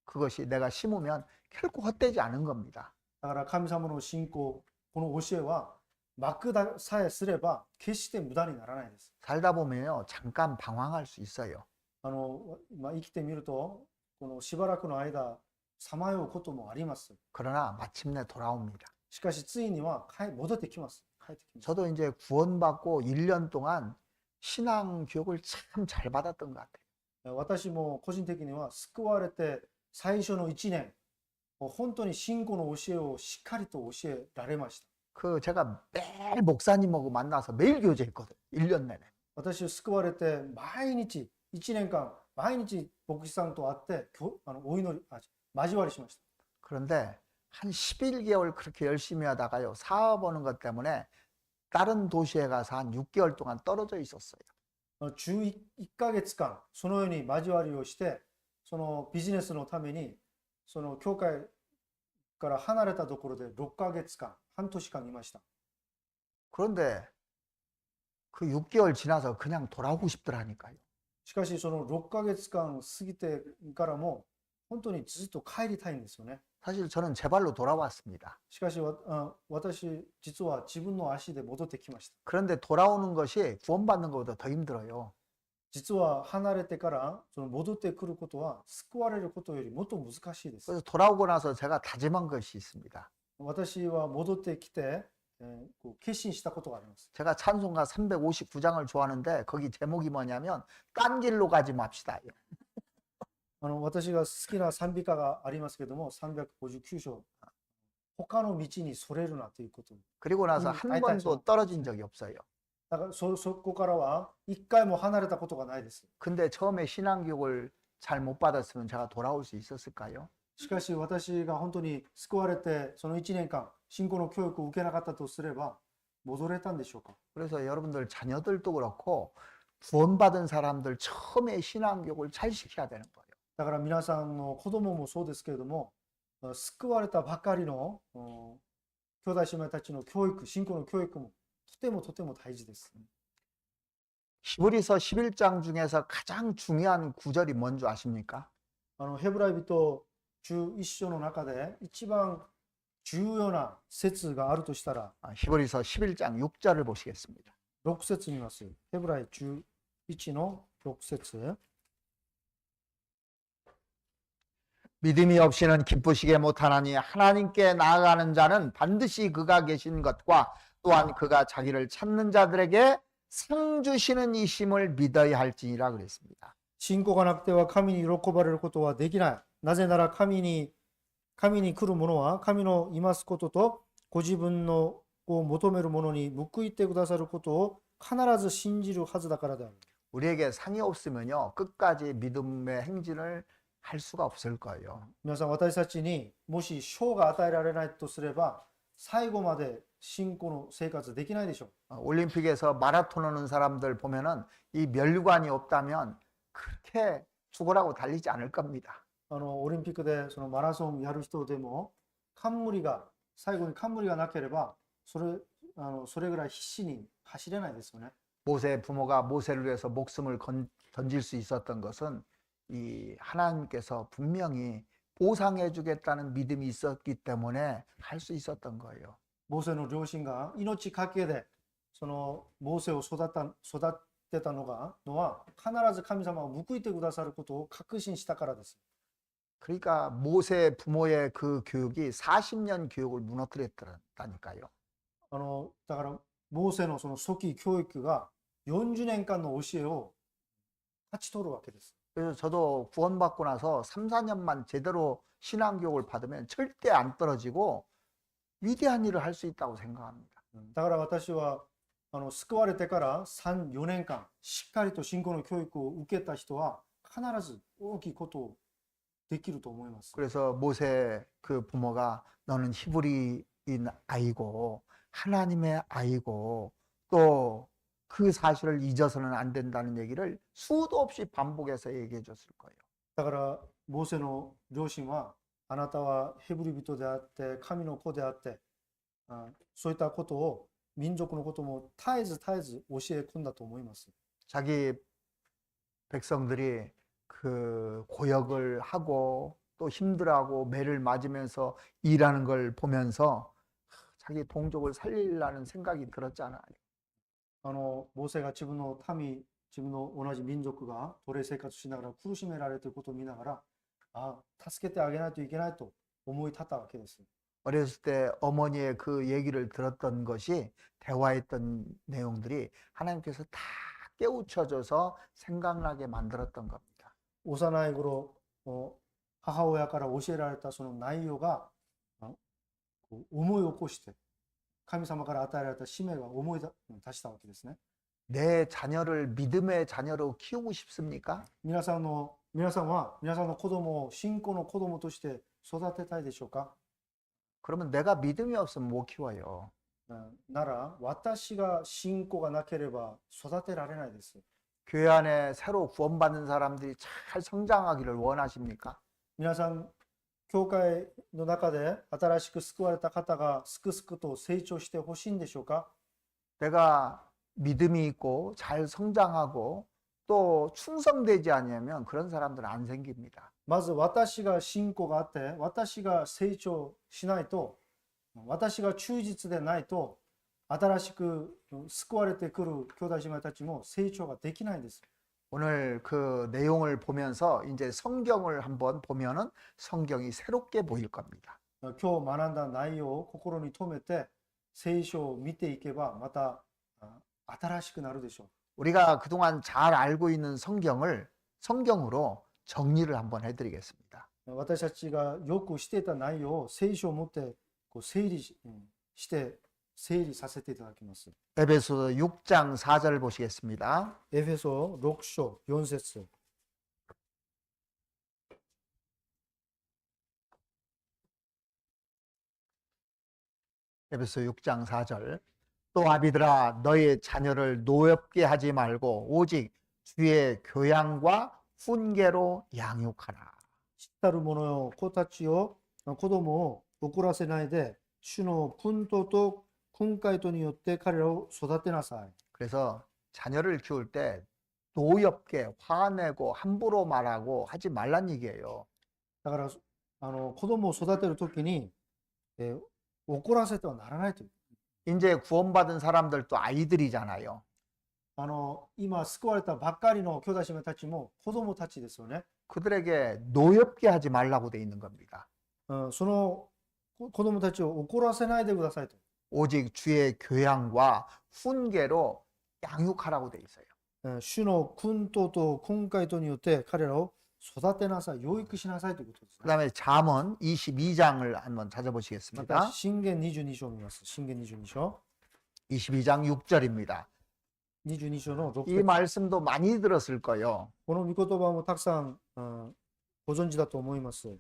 그것이 내가 심으면 결코 헛되지 않은 겁니다. だから神様の信仰、この教えは、幕さえすれば、決して無駄にならないです。 살다 보면요, 잠깐 방황할 수 있어요. 生きてみると、このしばらくの間、さまようこともあります。 그러나 마침내 돌아옵니다. しかし、ついには戻ってきます。帰ってきます。 저도 이제 구원받고 1년 동안 신앙 교육을 참 잘 받았던 것 같아요. 私も個人的には救われて最初の1年、本当に信仰の教えをしっかりと教えられました。 제가 매일 목사님하고 만나서 매일 교제했거든요. 1년 내내. 私救われて毎日、1年間、毎日牧師さんと会って、お祈り、交わりしました。 그런데 한 11개월 그렇게 열심히 하다가요, 사업 오는 것 때문에 다른 도시에 가서 한 6개월 동안 떨어져 있었어요. 11ヶ月間、そのように交わりをして、そのビジネスのために、その教会から離れたところで6ヶ月間、半年間いました。 그런데 그 6개월 지나서 그냥 돌아오고 싶더라니까요. しかし、その6ヶ月間過ぎてからも、本当にずっと帰りたいんですよね。 사실 저는 제 발로 돌아왔습니다. しかし、私、実は自分の足で戻ってきました。 그런데 돌아오는 것이 구원받는 것보다 더 힘들어요. 実は離れてからその戻ってくることは救われることよりもっと難しいです。 그래서 돌아오고 나서 제가 다짐한 것이 있습니다. 私は戻ってきて、決心したことがあります。 제가 찬송가 359장을 좋아하는데 거기 제목이 뭐냐면 딴 길로 가지 맙시다. 私が好きな賛美歌がありますけども、359章、他の道にそれるなということ。 그리고 나서 한 번도 떨어진 적이 없어요. だからそこからは一回も離れたことがないです。 근데 처음에 신앙교육을 잘 못 받았으면 제가 돌아올 수 있었을까요? しかし私が本当に救われてその1年間信仰の教育を受けなかったとすれば戻れたんでしょうか。 그래서 여러분들 자녀들도 그렇고 구원받은 사람들 처음에 신앙교육을 잘 시켜야 되는 거예요. だから皆さんの子供もそうですけれども、救われたばかりの兄弟姉妹たちの教育、信仰の教育もとてもとても大事です。 히브리서 11장 중에서 가장 중요한 구절이 뭔지 아십니까? ヘブライ人11章の中で一番重要な説があるとしたら、 히브리서 11장 6절을 보시겠습니다. 6節見ます。ヘブライ11の6節。 믿음이 없이는 기쁘시게 못하나니 하나님께 나아가는 자는 반드시 그가 계신 것과 또한 그가 자기를 찾는 자들에게 상 주시는 이심을 믿어야 할지니라 그랬습니다. 信仰がなくては神に喜ばれることはできない。なぜなら神に来る者は神のいますこととご自分のを求める者に報いてくださることを必ず信じるはずだからである。 우리에게 상이 없으면요, 끝까지 믿음의 행진을 할 수가 없을 거예요. 皆さん、私たちにもし賞が与えられないとすれば最後まで信仰の生活できないでしょう。 올림픽에서 마라톤 하는 사람들 보면은 이 면류관이 없다면 그렇게 죽으라고 달리지 않을 겁니다. オリンピックでそのマラソンやる人でも最後に冠がなければそれぐらい必死に走れないですよね。 모세 부모가 모세를 위해서 목숨을 던질 수 있었던 것은 이 하나님께서 분명히 보상해 주겠다는 믿음이 있었기 때문에 할 수 있었던 거예요. モーセの両親が命かけでそのモーセを育てたのは必ず神様が報いてくださることを確信したからです。 그러니까 모세 부모의 그 교육이 40년 교육을 무너뜨렸다니까요. だからモーセのその初期教育が40年間の教えを勝ち取るわけです。 그래서 저도 구원받고 나서 3, 4년만 제대로 신앙교육을 받으면 절대 안 떨어지고 위대한 일을 할 수 있다고 생각합니다. だから私は救われてから3、4年間しっかりと信仰の教育を受けた人は必ず大きいことをできると思います。 그래서 모세 그 부모가 너는 히브리인 아이고 하나님의 아이고 또 그 사실을 잊어서는 안 된다는 얘기를 수도 없이 반복해서 얘기해 줬을 거예요. だからモーセの両親はあなたはヘブリ人であって神の子であってそういったことを民族のことも絶えず絶えず教え込んだと思います。 자기 백성들이 그 고역을 하고 또 힘들어하고 매를 맞으면서 일하는 걸 보면서 자기 동족을 살리려는 생각이 들었잖아요. モーセが自分の民、自分の同じ民族が奴隷生活しながら苦しめられていることを見ながら、助けてあげないといけないと思い立ったわけです。 어렸을 때 어머니의 그 얘기를 들었던 것이 대화했던 내용들이 하나님께서 다 깨우쳐줘서 생각나게 만들었던 겁니다. 幼い頃、母親から教えられたその内容が思い起こして、神様から与えられた使命が思い出したわけですね。 내 자녀를 믿음의 자녀로 키우고 싶습니까? 皆さんは皆さんの子供を信仰の子供として育てたいでしょうか？ 그러면 내가 믿음이 없으면 못 키워요. なら私が信仰がなければ育てられないです。 교회 안에 새로 구원받는 사람들이 잘 성장하기를 원하십니까? 皆さん、教会の中で新しく救われた方がすくすくと成長してほしいんでしょうか？ 내가 믿음이 있고 잘 성장하고 또 충성되지 않으면 그런 사람들은 안 생깁니다. まず私が信仰があって、私が成長しないと、私が忠実でないと、新しく救われてくる兄弟姉妹たちも成長ができないんです。 오늘 그 내용을 보면서 이제 성경을 한번 보면은 성경이 새롭게 보일 겁니다. 今日学んだ内容を心に留めて聖書を見ていけばまた新しくなるでしょ 우리가 그동안 잘 알고 있는 성경을 성경으로 정리를 한번 해드리겠습니다. う。私たちがよくしていた内容を聖書を持って整理させていただきます。 에베소서 6장 4절 보시겠습니다. エフェソ6章4節。 에베소 6장 4절. 또 아비들아 너의 자녀를 노엽게 하지 말고 오직 주의 교양과 훈계로 양육하라. 知ったる者よ、子供を怒らせないで、主の訓導と訓戒とによって彼らを育てなさい。 그래서 자녀를 키울 때 노엽게 화내고 함부로 말하고 하지 말란 얘기예요. だから、子供を育てるときに、怒らせてはならないという。 이제 구원받은 사람들도 아이들이잖아요. 今救われたばっかりの兄弟姉妹たちも子供たちですよね。 그들에게 노엽게 하지 말라고 돼 있는 겁니다. その子供たちを怒らせないでくださいと。 오직 주의 교양과 훈계로 양육하라고 돼 있어요. 主の訓導と訓戒とによって彼らを育てなさい、養育しなさいということです、그 다음에 잠언 22장을 한번 ま 찾아보시겠습니다. た、箴言22章を見ます。箴言22章。 22장 6절입니다. 22章の6 이 節。 말씀도 많이 들었을 거예요. この御言葉もたくさん、ご存知だと思います。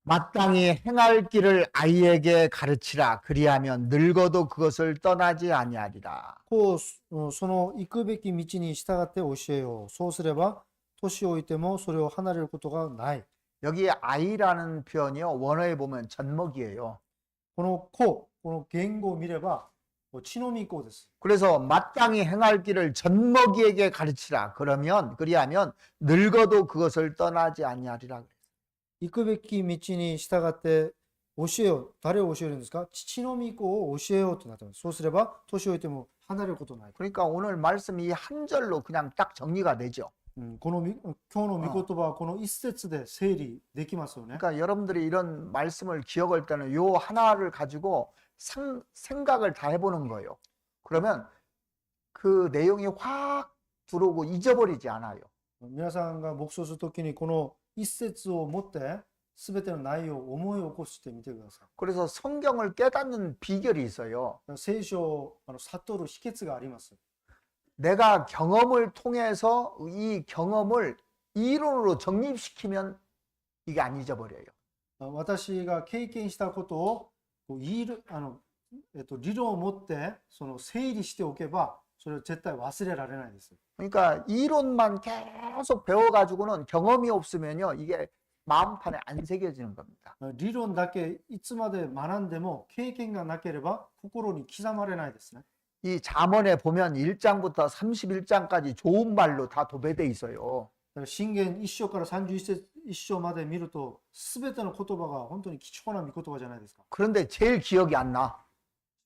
마땅히 행할 길을 아이에게 가르치라. 그리하면 늙어도 그것을 떠나지 아니하리라. その行くべき道に従って教えよう。そうすれば、年老いてもそれを離れることがない。 여기 아이라는 표현이요. 원어에 보면 젖먹이에요. この言語を見れば、血のみ子です。 그래서 마땅히 행할 길을 젖먹이에게 가르치라. 그리하면 늙어도 그것을 떠나지 아니하리라. 行くべき道に従って教えよう。誰を教えるんですか？父の御子を教えようとなっています。そうすれば、年老いても離れることない。 그러니까 오늘 말씀이 한 절로 그냥 딱 정리가 되죠. 今日の御言葉はこの一節で整理できますよね。 그러니까 여러분들이 이런 말씀을 기억할 때는 요 하나를 가지고 생각을 다 해보는 거예요. 그러면 그 내용이 확 들어오고 잊어버리지 않아요. 皆さんが黙想するときにこの一節を持って全ての内容を思い起こしてみてください。 그래서 성경을 깨닫는 비결이 있어요. 聖書を悟る秘訣があります。 내가 경험을 통해서 이 경험을 이론으로 정립시키면 이게 안 잊어버려요. 私が経験したことを理論を持って整理しておけばそれを絶対忘れられないです。 그러니까 이론만 계속 배워가지고는 경험이 없으면요 이게 마음판에 안 새겨지는 겁니다. 理論だけいつまで学んでも経験がなければ心に刻まれないですね。 이 잠언에 보면 1장부터 31장까지 좋은 말로 다 도배돼 있어요. だから信玄1章から31章まで見ると、すべての言葉が本当に貴重な御言葉じゃないですか。 그런데 제일 기억이 안 나.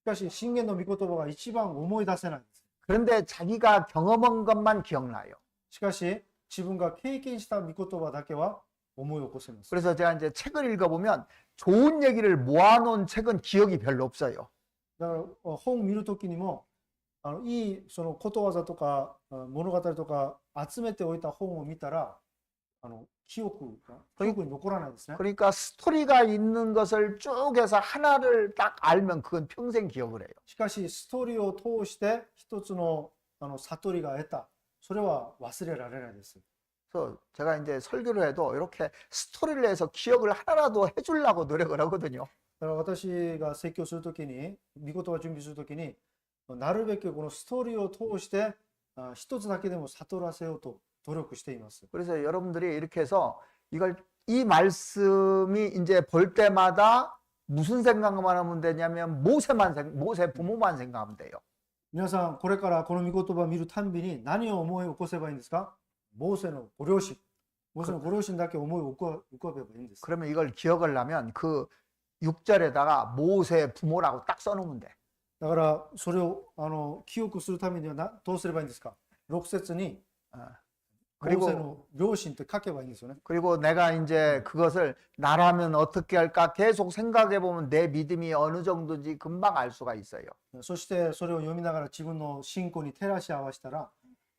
しかし、信玄の御言葉が一番思い出せないんです。 그런데 자기가 경험한 것만 기억나요. しかし、自分が経験した御言葉だけは思い起こせます。 그래서 제가 이제 책을 읽어보면 좋은 얘기를 모아놓은 책은 기억이 별로 없어요. だから本を見るときにも、いいそのことわざとか物語とか集めておいた本を見たら、記憶に残らないですね。 그러니까 스토리가 있는 것을 쭉 해서 하나를 딱 알면 그건 평생 기억을 해요. しかし、ストーリーを通して一つの悟りが得た、それは忘れられないです。 그래서 제가 이제 설교를 해도 이렇게 스토리를 해서 기억을 하나라도 해주려고 노력을 하거든요. だから私が説教するときに、御言葉準備するときに、なるべくこのストーリーを通して一つだけでも悟らせようと努力しています。 그래서 여러분들이 이렇게 해서 이 말씀이 이제 볼 때마다 무슨 생각만 하면 되냐면 모세 부모만 생각하면 돼요. 皆さん、これからこの御言葉を見るたんびに何を思い起こせばいいんですか？モーセのご両親。モーセのご両親だけ思い浮かべばいいんです。 그러면 이걸 기억을 하면 그 6절에다가 모세 부모라고 딱 써놓으면 돼. だからそれを記憶するためにはどうすればいいんですか？6節にモーセの両親って書けばいいんですよね。 그리고 내가 이제 그것을 나라면 어떻게 할까 계속 생각해 보면 내 믿음이 어느 정도인지 금방 알 수가 있어요. そしてそれを読みながら自分の信仰に照らし合わせたら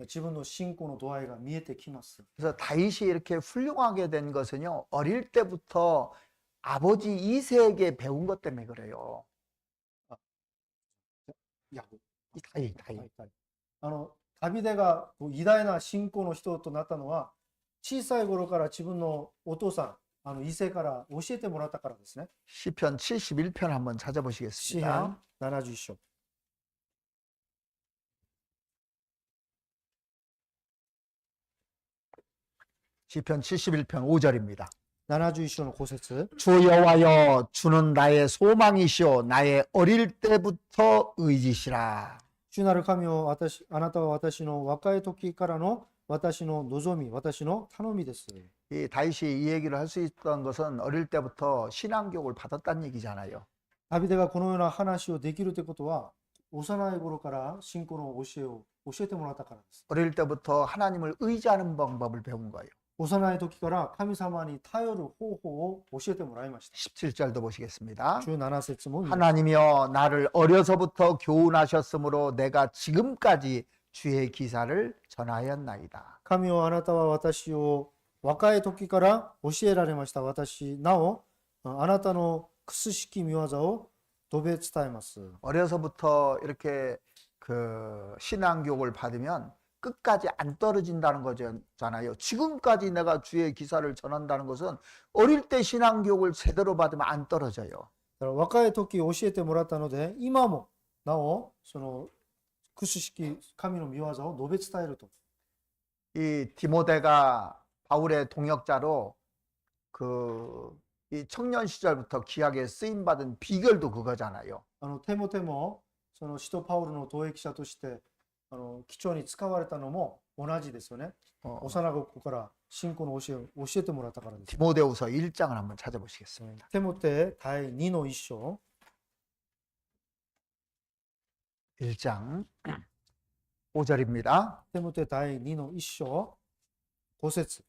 自分の信仰の度合いが見えてきます。 그래서 다윗이 이렇게 훌륭하게 된 것은요, 어릴 때부터 아버지 이새에게 배운 것 때문에 그래요. ヤゴ 이 다윗. ダビデが偉大な信仰の人となったのは、小さい頃から自分のお父さん、イセから教えてもらったからですね。 시편 71편 한번 詩 찾아보시겠습니다. 編71章。 시편 71편 5절입니다. 71章の5節。 주 여호와여, 주는 나의 소망이시오, 나의 어릴 때부터 의지시라. 主なる神をあなたは私の若い時からの私の望み、私の頼みです。 이 다윗이 이 얘기를 할 수 있던 것은 어릴 때부터 신앙교육을 받았다는 얘기잖아요. ダビデがこのような話をできるということは、幼い頃から信仰の教えを教えてもらったからです。 어릴 때부터 하나님을 의지하는 방법을 배운 거예요. 幼い時から神様に頼る方法を教えてもらいました。 17절도 보시겠습니다. 17節も見ます。 하나님이여, 나를 어려서부터 교훈하셨으므로 내가 지금까지 주의 기사를 전하였나이다. 神よ、あなたは私を若い時から教えられました。私、なお、あなたのくすしき見業を述べ伝えます。 어려서부터 이렇게 신앙교육을 받으면 끝까지 안 떨어진다는 거잖아요. 지금까지 내가 주의 기사를 전한다는 것은 어릴 때 신앙교육을 제대로 받으면 안 떨어져요. だから若い時教えてもらったので、今もなおそのくすしき神の見業を述べ伝えると。 이 디모데가 바울의 동역자로 이 청년 시절부터 귀하게 쓰임 받은 비결도 그거잖아요. テモテもその使徒パウロの投影記者として貴重に使われたのも同じですよね。幼子から信仰の教えを教えてもらったからです。 디모데후서 1장을 한번 찾아보시겠습니다. テモテ第2の1章。 1장 5절입니다. テモテ第2の1章5節。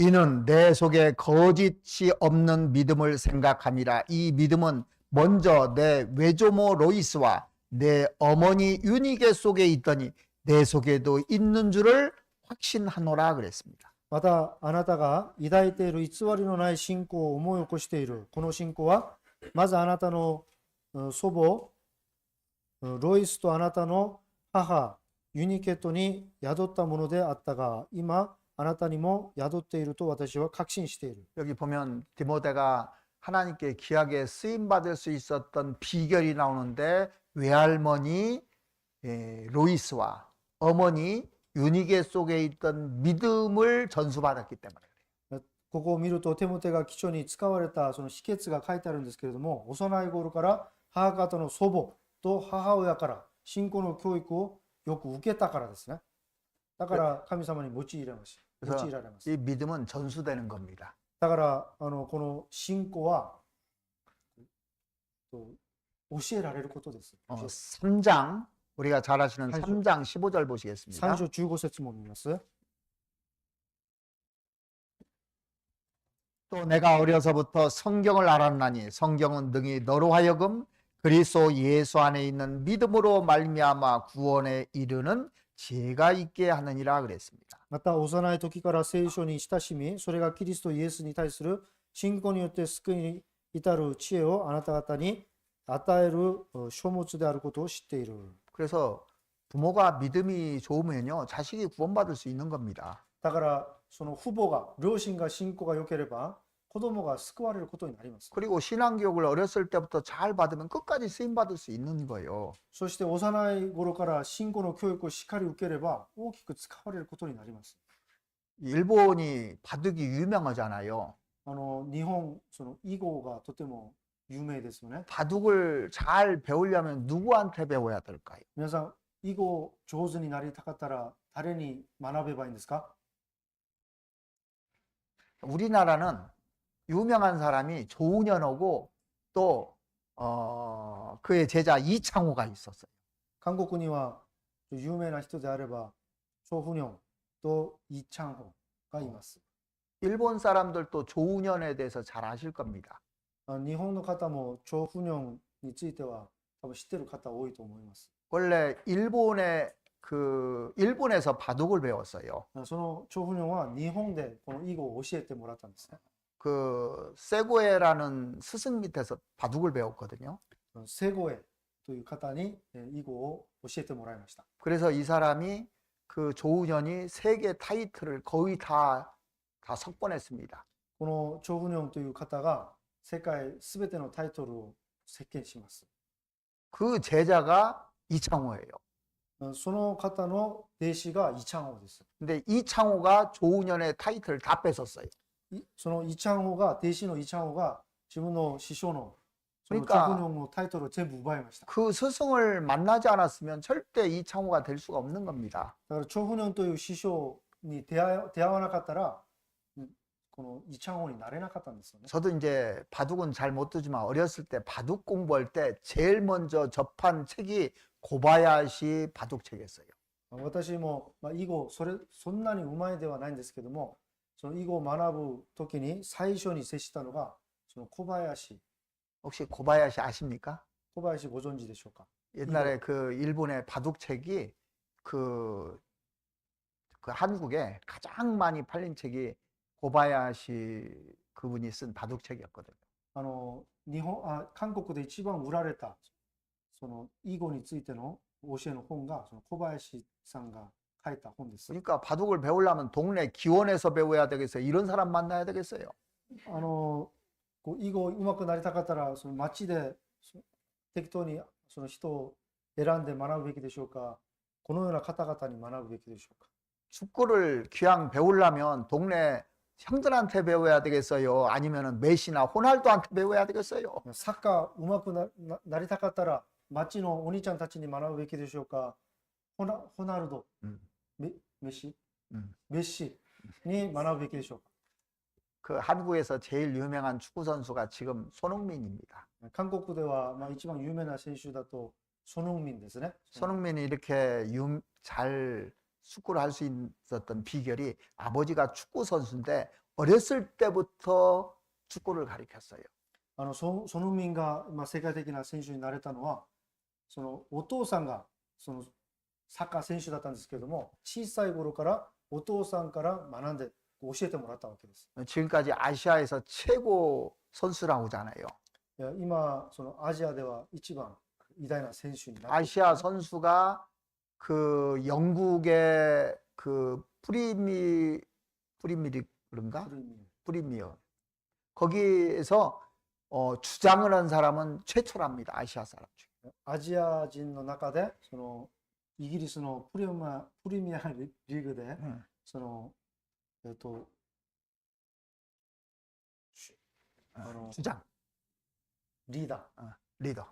이는 내 속에 거짓이 없는 믿음을 생각함이라. 이 믿음은 먼저 내 외조모 로이스와 내 어머니 유니게 속에 있더니 내 속에도 있는 줄을 확신하노라 그랬습니다. またあなたが抱いている偽りのない信仰を思い起こしている。この信仰はまずあなたの祖母ロイスとあなたの母ユニケットに宿ったものであったが、今あなたにも宿っていると私は確信している。 여기 보면 디모데가 하나님께 귀하게 쓰임 받을 수 있었던 비결이 나오는데 외할머니 로이스와 어머니 유니게 속에 있던 믿음을 전수받았기 때문에 그래요. ここを見ると、テモテが記書に使われたその秘訣が書いてあるんですけれども、幼い頃から母方の祖母と母親から信仰の教育をよく受けたからですね。だから神様に用いられます。用いられます。 이 믿음은 전수되는 겁니다. だからこの信仰はと教えられることです。 3장 우리가 잘 아시는 삼- 3장 15절 보시겠습니다. 3章15節も見ます。 또 내가 어려서부터 성경을 알았나니 성경은 능히 너로 하여금 그리스도 예수 안에 있는 믿음으로 말미암아 구원에 이르는 지혜가 있게 하느니라 그랬습니다. また幼い時から聖書に親しみ、それがキリストイエスに対する信仰によって救いに至る知恵をあなた方に与える書物であることを知っている。 그래서 부모가 믿음이 좋으면요 자식이 구원받을 수 있는 겁니다. だからその父母が、両親が信仰が良ければ子供が救われることになります。 그리고 신앙교육을 어렸을 때부터 잘 받으면 끝까지 쓰임받을 수 있는 거예요. そして幼い頃から信仰の教育をしっかり受ければ大きく使われることになります。 일본이 바둑이 유명하잖아요. 日本、その囲碁がとても有名ですよね。 바둑을 잘 배우려면 누구한테 배워야 될까요? 皆さん、囲碁上手になりたかったら誰に学べばいいんですか？ 우리나라는 유명한 사람이 조은현하고 또 그의 제자 이창호가 있었어요. 韓国には有名な人であれば、チョ・フニョンとイ・チャンホがいます。 일본 사람들도 조은현에 대해서 잘 아실 겁니다. 日本の方もチョ・フニョンについては多分知ってる方多いと思います。 원래 일본에서 바둑을 배웠어요. そのチョ・フニョンは日本でこの囲碁を教えてもらったんですね。 그 세고에라는 스승 밑에서 바둑을 배웠거든요. セゴエという方に囲碁を教えてもらいました。 그래서 이 사람이 그 조은현이 세계 타이틀을 거의 다 석권했습니다. このチョ・フニョンという方が世界すべてのタイトルを席巻します。 그 제자가 이창호예요. その方の弟子がイ・チャンホです。 근데 이창호가 조은현의 타이틀을 다 뺏었어요. そのイ・チャンホが、弟子のイ・チャンホが自分の師匠のそのチ 그러니까 ョ・フニョンのタイトルを全部奪いました。 그 스승을 만나지 않았으면 절대 이창호가 될 수가 없는 겁니다. だからチョ・フニョンという師匠に出会わなかったら、このイ・チャンホになれなかったんですよね。 저도 이제 바둑은 잘 못 두지만 어렸을 때 바둑 공부할 때 제일 먼저 접한 책이 고바야시 바둑책이었어요. 私も、囲碁そんなにうまいではないんですけども、その囲碁を学ぶ時に最初に接したのがその小林。 혹시 고바야시 아십니까? 小林ご存知でしょうか？ 옛날에 그 일본의 바둑책이 그 한국에 가장 많이 팔린 책이 고바야시 그분이 쓴 바둑책이었거든요. 韓国で一番売られたその囲碁についての教えの本がその小林さんが書いた本です。 그러니까 바둑을 배우려면 동네 기원에서 배워야 되겠어요. 이런 사람 만나야 되겠어요. 囲碁うまくなりたかったらその街で適当にその人を選んで学ぶべきでしょうか、このような方々に学ぶべきでしょうか。 축구를 귀양 배우려면 동네 형들한테 배워야 되겠어요? 아니면은 메시나 호날두한테 배워야 되겠어요? サッカーうまくなりたかったら町のお兄ちゃんたちに学ぶべきでしょうか、ホナルド、メッシに学ぶべきでしょうか。 그 한국에서 제일 유명한 축구 선수가 지금 손흥민입니다. 韓国では一番有名な選手だとソヌンミンですね。 손흥민이 이렇게 잘 축구를 할 수 있었던 비결이 아버지가 축구 선수인데 어렸을 때부터 축구를 가르쳤어요. ソヌンミンが世界的な選手になれたのは、そのお父さんがそのサッカー選手だったんですけれども、小さい頃からお父さんから学んで教えてもらったわけです。 지금까지 아시아에서 최고 선수라고 하잖아요. 今そのアジアでは一番偉大な選手になっている。 아시아 선수가 그 영국의 그 프리미어인가? 프리미어 거기에서 주장을 한 사람은 최초랍니다. 아시아 사람 중에. アジア人の中でそのイギリスのプレミアリーグで、 응. その、주장, リーダ 리더. ー、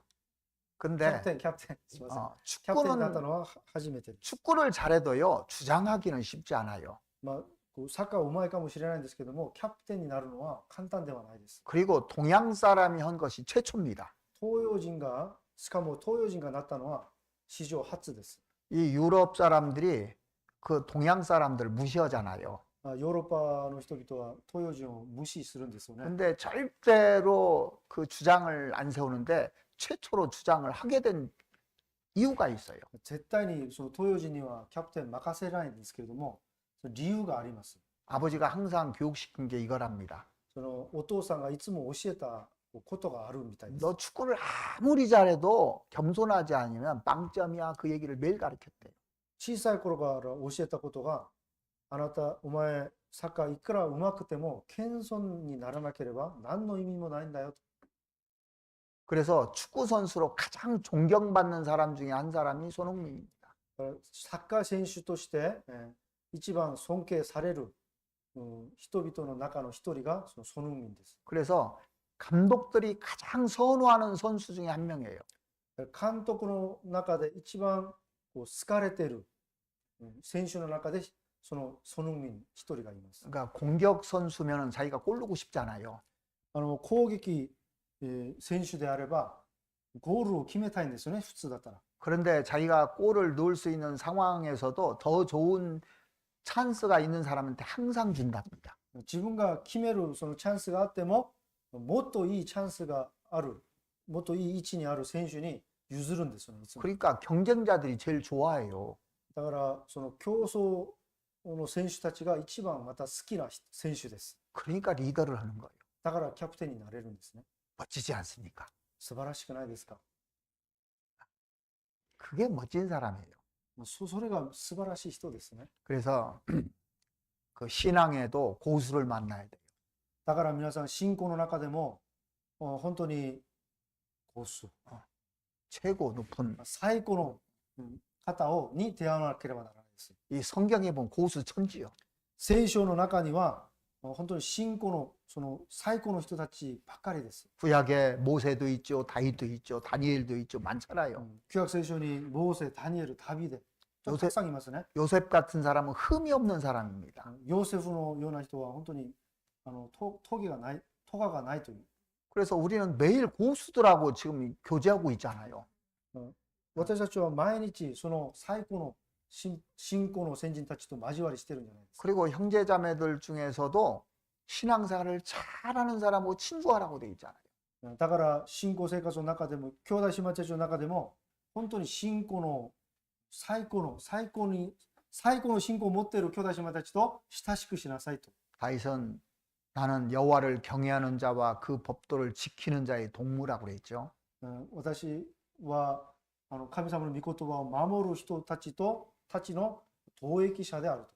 근데 キャプテン、すいません。 キャプテンになったの 축구는 は初めてです。 축구를 잘해도요, 주장하기는 쉽지 않아요. こうサッカーうまいかもしれないんですけども、キャプテンになるのは簡単ではないです。 그리고 동양 사람이 한 것이 최초입니다. 東洋人が、しかも東洋人がなったのは史上初です。 이 유럽 사람들이 그 동양 사람들 무시하잖아요. ヨーロッパの人々は東洋人を無視するんですよね。 근데 절대로 그 주장을 안 세우는데 최초로 주장을 하게 된 이유가 있어요. 絶対にその東洋人にはキャプテン任せないんですけれども、その理由があります。 아버지가 항상 교육시킨 게 이거랍니다. そのお父さんがいつも教えたことがあるみたいです。 너 축구를 아무리 잘해도 겸손하지 않으면 빵점이야. 그 얘기를 매일 가르쳤대요. 小さい頃から教えたことが、あなた、お前、サッカーいくら上手くても謙遜にならなければ何の意味もないんだよと。 그래서 축구 선수로 가장 존경받는 사람 중에 한 사람이 손흥민입니다. サッカー選手として、一番尊敬される、人々の中の一人がそのソヌンミンです。 그래서 감독들이 가장 선호하는 선수 중에 한 명이에요. 監督の中で一番こう好かれている、選手の中でそのソヌンミン一人がいます。 그러니까 공격 선수면은 자기가 골 넣고 싶잖아요. 攻撃、選手であればゴールを決めたいんですよね、普通だったら。 그런데 자기가 골을 넣을 수 있는 상황에서도 더 좋은 찬스가 있는 사람한테 항상 준답니다. 自分が決めるそのチャンスがあっても、もっといいチャンスがある、もっといい位置にある選手に譲るんですよね、いつも。 그러니까 경쟁자들이 제일 좋아해요. だからその競争の選手たちが一番また好きな選手です。 그러니까 리더를 하는 거예요. だからキャプテンになれるんですね。 멋지지 않습니까? 素晴らしくないですか？ 그게 멋진 사람이에요. それが素晴らしい人ですね。 그래서 그 신앙에도 고수를 만나야 돼요. だから皆さん信仰の中でも本当にゴス、 최고 높은 最高の方に出会わなければならないです。 이 성경에 보면 고수 천지요. 聖書の中には本当に信仰のその最高の人たちばっかりです。 구약에 모세도 있죠, 다윗도 있죠, 다니엘도 있죠, 많잖아요. 旧約聖書にモーセ、ダニエル、ダビデ、たくさんいますね。 요셉 같은 사람은 흠이 없는 사람입니다. ヨセフのような人は本当にトゲがない、トガがないという。 그래서 우리는 매일 고수들하고 지금 교제하고 있잖아요. 私たちは毎日その最高の信仰の先人たちと交わりしてるんじゃないですか。 그리고 형제자매들 중에서도 신앙생활을 잘하는 사람하고 친구하라고 돼 있잖아요. だから信仰生活の中でも、兄弟姉妹たちの中でも、本当に信仰の最高の信仰を持っている兄弟姉妹たちと親しくしなさいと。 다윗은 나는 여호와를 경외하는 자와 그 법도를 지키는 자의 동무라고 그랬죠. 私は神様の御言葉を守る人たちの同益者であると。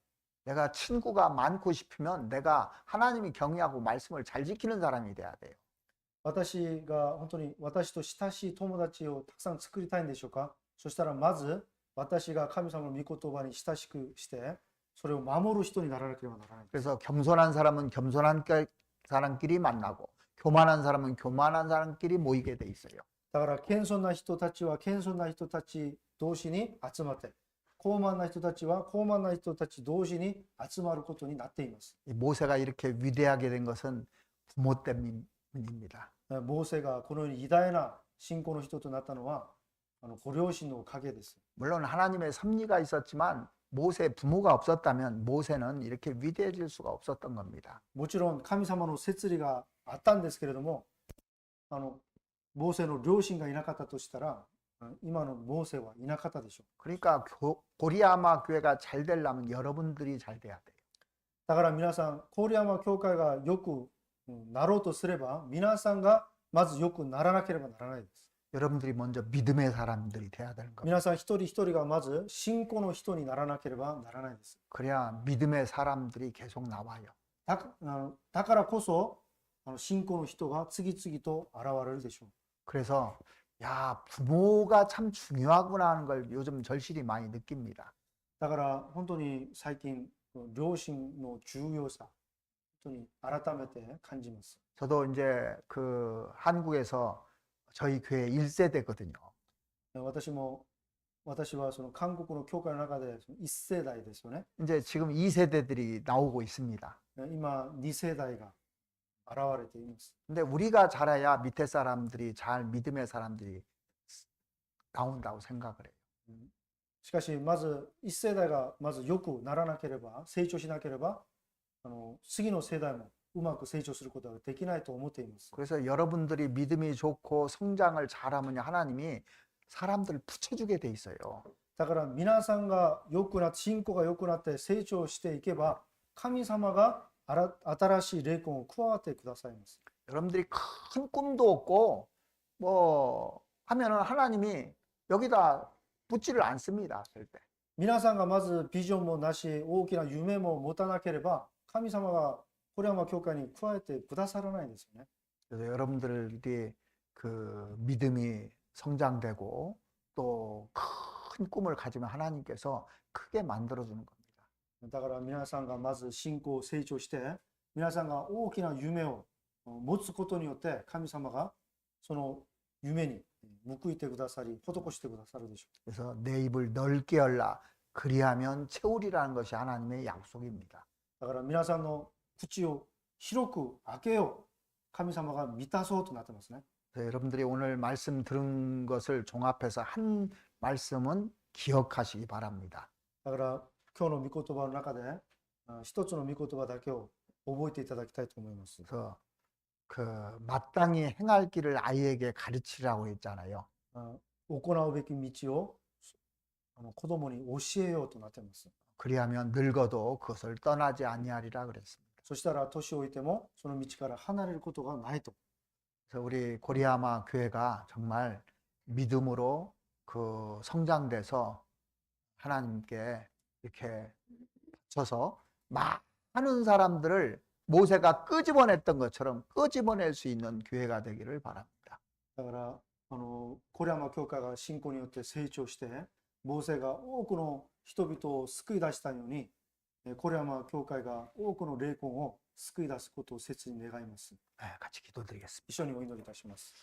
내가 친구가 많고 싶으면 내가 하나님이 경외하고 말씀을 잘 지키는 사람이 돼야 돼요. 私が本当に私と親しい友達をたくさん作りたいんでしょうか。そしたらまず私が神様の御言葉に親しくしてそれを守る人にならなければならない。 그래서 겸손한 사람은 겸손한 사람끼리 만나고 교만한 사람은 교만한 사람끼리 모이게 돼 있어요. だから謙遜な人たちは謙遜な人たち同士に集まって、高慢な人たちは高慢な人たち同士に集まることになっています。 이 모세가 이렇게 위대하게 된 것은 부모 때문입니다. モーセがこのように偉大な信仰の人となったのはご両親のおかげです。 물론 하나님의 섭리가 있었지만 모세 부모가 없었다면 모세는 이렇게 위대해질 수가 없었던 겁니다. もちろん神様の摂理があったんですけれども、モーセの両親がいなかったとしたら今のモーセはいなかったでしょう。 그러니까 고리아마 교회가 잘 되려면 여러분들이 잘 돼야 돼요. だから皆さん、郡山教会がよくなろうとすれば皆さんがまずよくならなければならないです。 여러분들이 먼저 믿음의 사람들이 돼야 되는 겁니다. 皆さん一人一人がまず信仰の人にならなければならないです。 그래야 믿음의 사람들이 계속 나와요. だからこそ信仰の人が次々と現れるでしょう。 그래서 야, 부모가 참 중요하구나 하는 걸 요즘 절실히 많이 느낍니다. だから本当に最近、両親の重要さ、本当に改めて感じます。 저도 이제 그 한국에서 저희 교회 1세대거든요. 私はその韓国の教会の中でその1世代ですよね。 이제 지금 2세대들이 나오고 있습니다. 今、2世代が現れています。 근데 우리가 잘해야 밑에 사람들이 잘 믿음의 사람들이 나온다고 생각을 해요. しかし、まず1世代がまず良くならなければ、成長しなければ、次の世代もうまく成長することができないと思っています。 그래서 여러분들이 믿음이 좋고 성장을 잘하면 하나님이 사람들을 붙여주게 돼 있어요. だから皆さんが良くなって、信仰が良くなって成長していけば、神様が新しい霊魂を加わってくださいます。 여러분들이 큰 꿈도 없고 뭐 하면은 하나님이 여기다 붙지를 않습니다. 절대. 皆さんがまずビジョンもなし、大きな夢も持たなければ、神様がコリアマ教会に加えてくださらないんですよね。 그래서 여러분들이 그 믿음이 성장되고 또 큰 꿈을 가지면 하나님께서 크게 만들어주는 겁니다. だから皆さんがまず信仰を成長して、皆さんが大きな夢を持つことによって、神様がその夢に報いてくださり、施してくださるでしょ 그래서 내 입을 넓게 열라 그리하면 채우리라는 것이 하나님의 약속입니다. う。だから皆さんの口を広く開けよう。神様が満たそうとなってますね。 그래서 여러분들이 오늘 말씀 들은 것을 종합해서 한 말씀은 기억하시기 바랍니다. だから今日の御言葉の中で一つの御言葉だけを覚えていただきたいと思います。 그래서 그 마땅히 행할 길을 아이에게 가르치라고 했잖아요. 行うべき道を子供に教えようとなっています。 그리하면 늙어도 그것을 떠나지 아니하리라 그랬습니다. そしたら年老いてもその道から離れることがないと。 그래서 우리 고리아마 교회가 정말 믿음으로 그 성장돼서 하나님께 이렇게 바쳐서 많은 사람들을 모세가 끄집어냈던 것처럼 끄집어낼 수 있는 교회가 되기를 바랍니다. だからコリアマ教会が信仰によって成長して、モーセが多くの人々を救い出したように、コリアマ教会が多くの霊魂を救い出すことを切に願います。 같이 기도드리겠습니다. 一緒にお祈りいたします。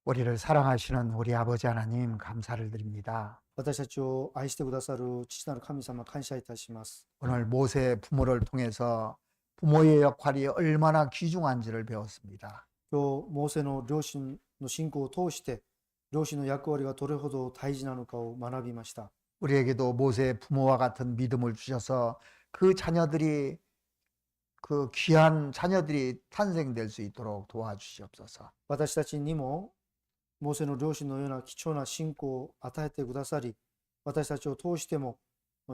우리를 사랑하시는 우리 아버지 하나님 감사를 드립니다. 私たちを愛してくださる父なる神様、感謝いたします。 오늘 모세 부모를 통해서 부모의 역할이 얼마나 귀중한지를 배웠습니다. 今日、モーセの両親の信仰を通して、両親の役割がどれほど大事なのかを学びました。 우리에게도 모세의 부모와 같은 믿음을 주셔서 그 자녀들이 그 귀한 자녀들이 탄생될 수 있도록 도와주시옵소서. 私たちにも、モーセの両親のような貴重な信仰を与えてくださり、私たちを通しても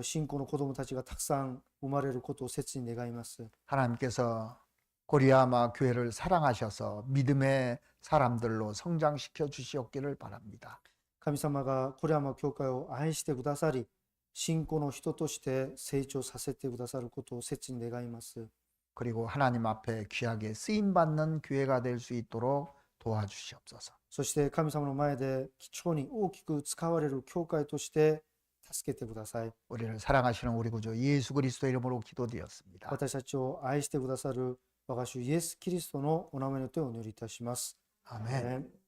信仰の子供たちがたくさん生まれることを切に願います。 하나님께서 고리아마 교회를 사랑하셔서 믿음의 사람들로 성장시켜 주시옵기를 바랍니다. 神様がコリアマ教会を愛してくださり、信仰の人として成長させてくださることを切に願います。 그리고 하나님 앞에 귀하게 쓰임받는 교회가 될 수 있도록 도와주시옵소서. そして神様の前で貴重に大きく使われる教会として助けてください。 우리를 사랑하시는 우리 구주 예수 그리스도 이름으로 기도드렸습니다. 私たちを愛してくださる我が主イエス・キリストのお名前によってお祈りいたします。 아멘. 아멘.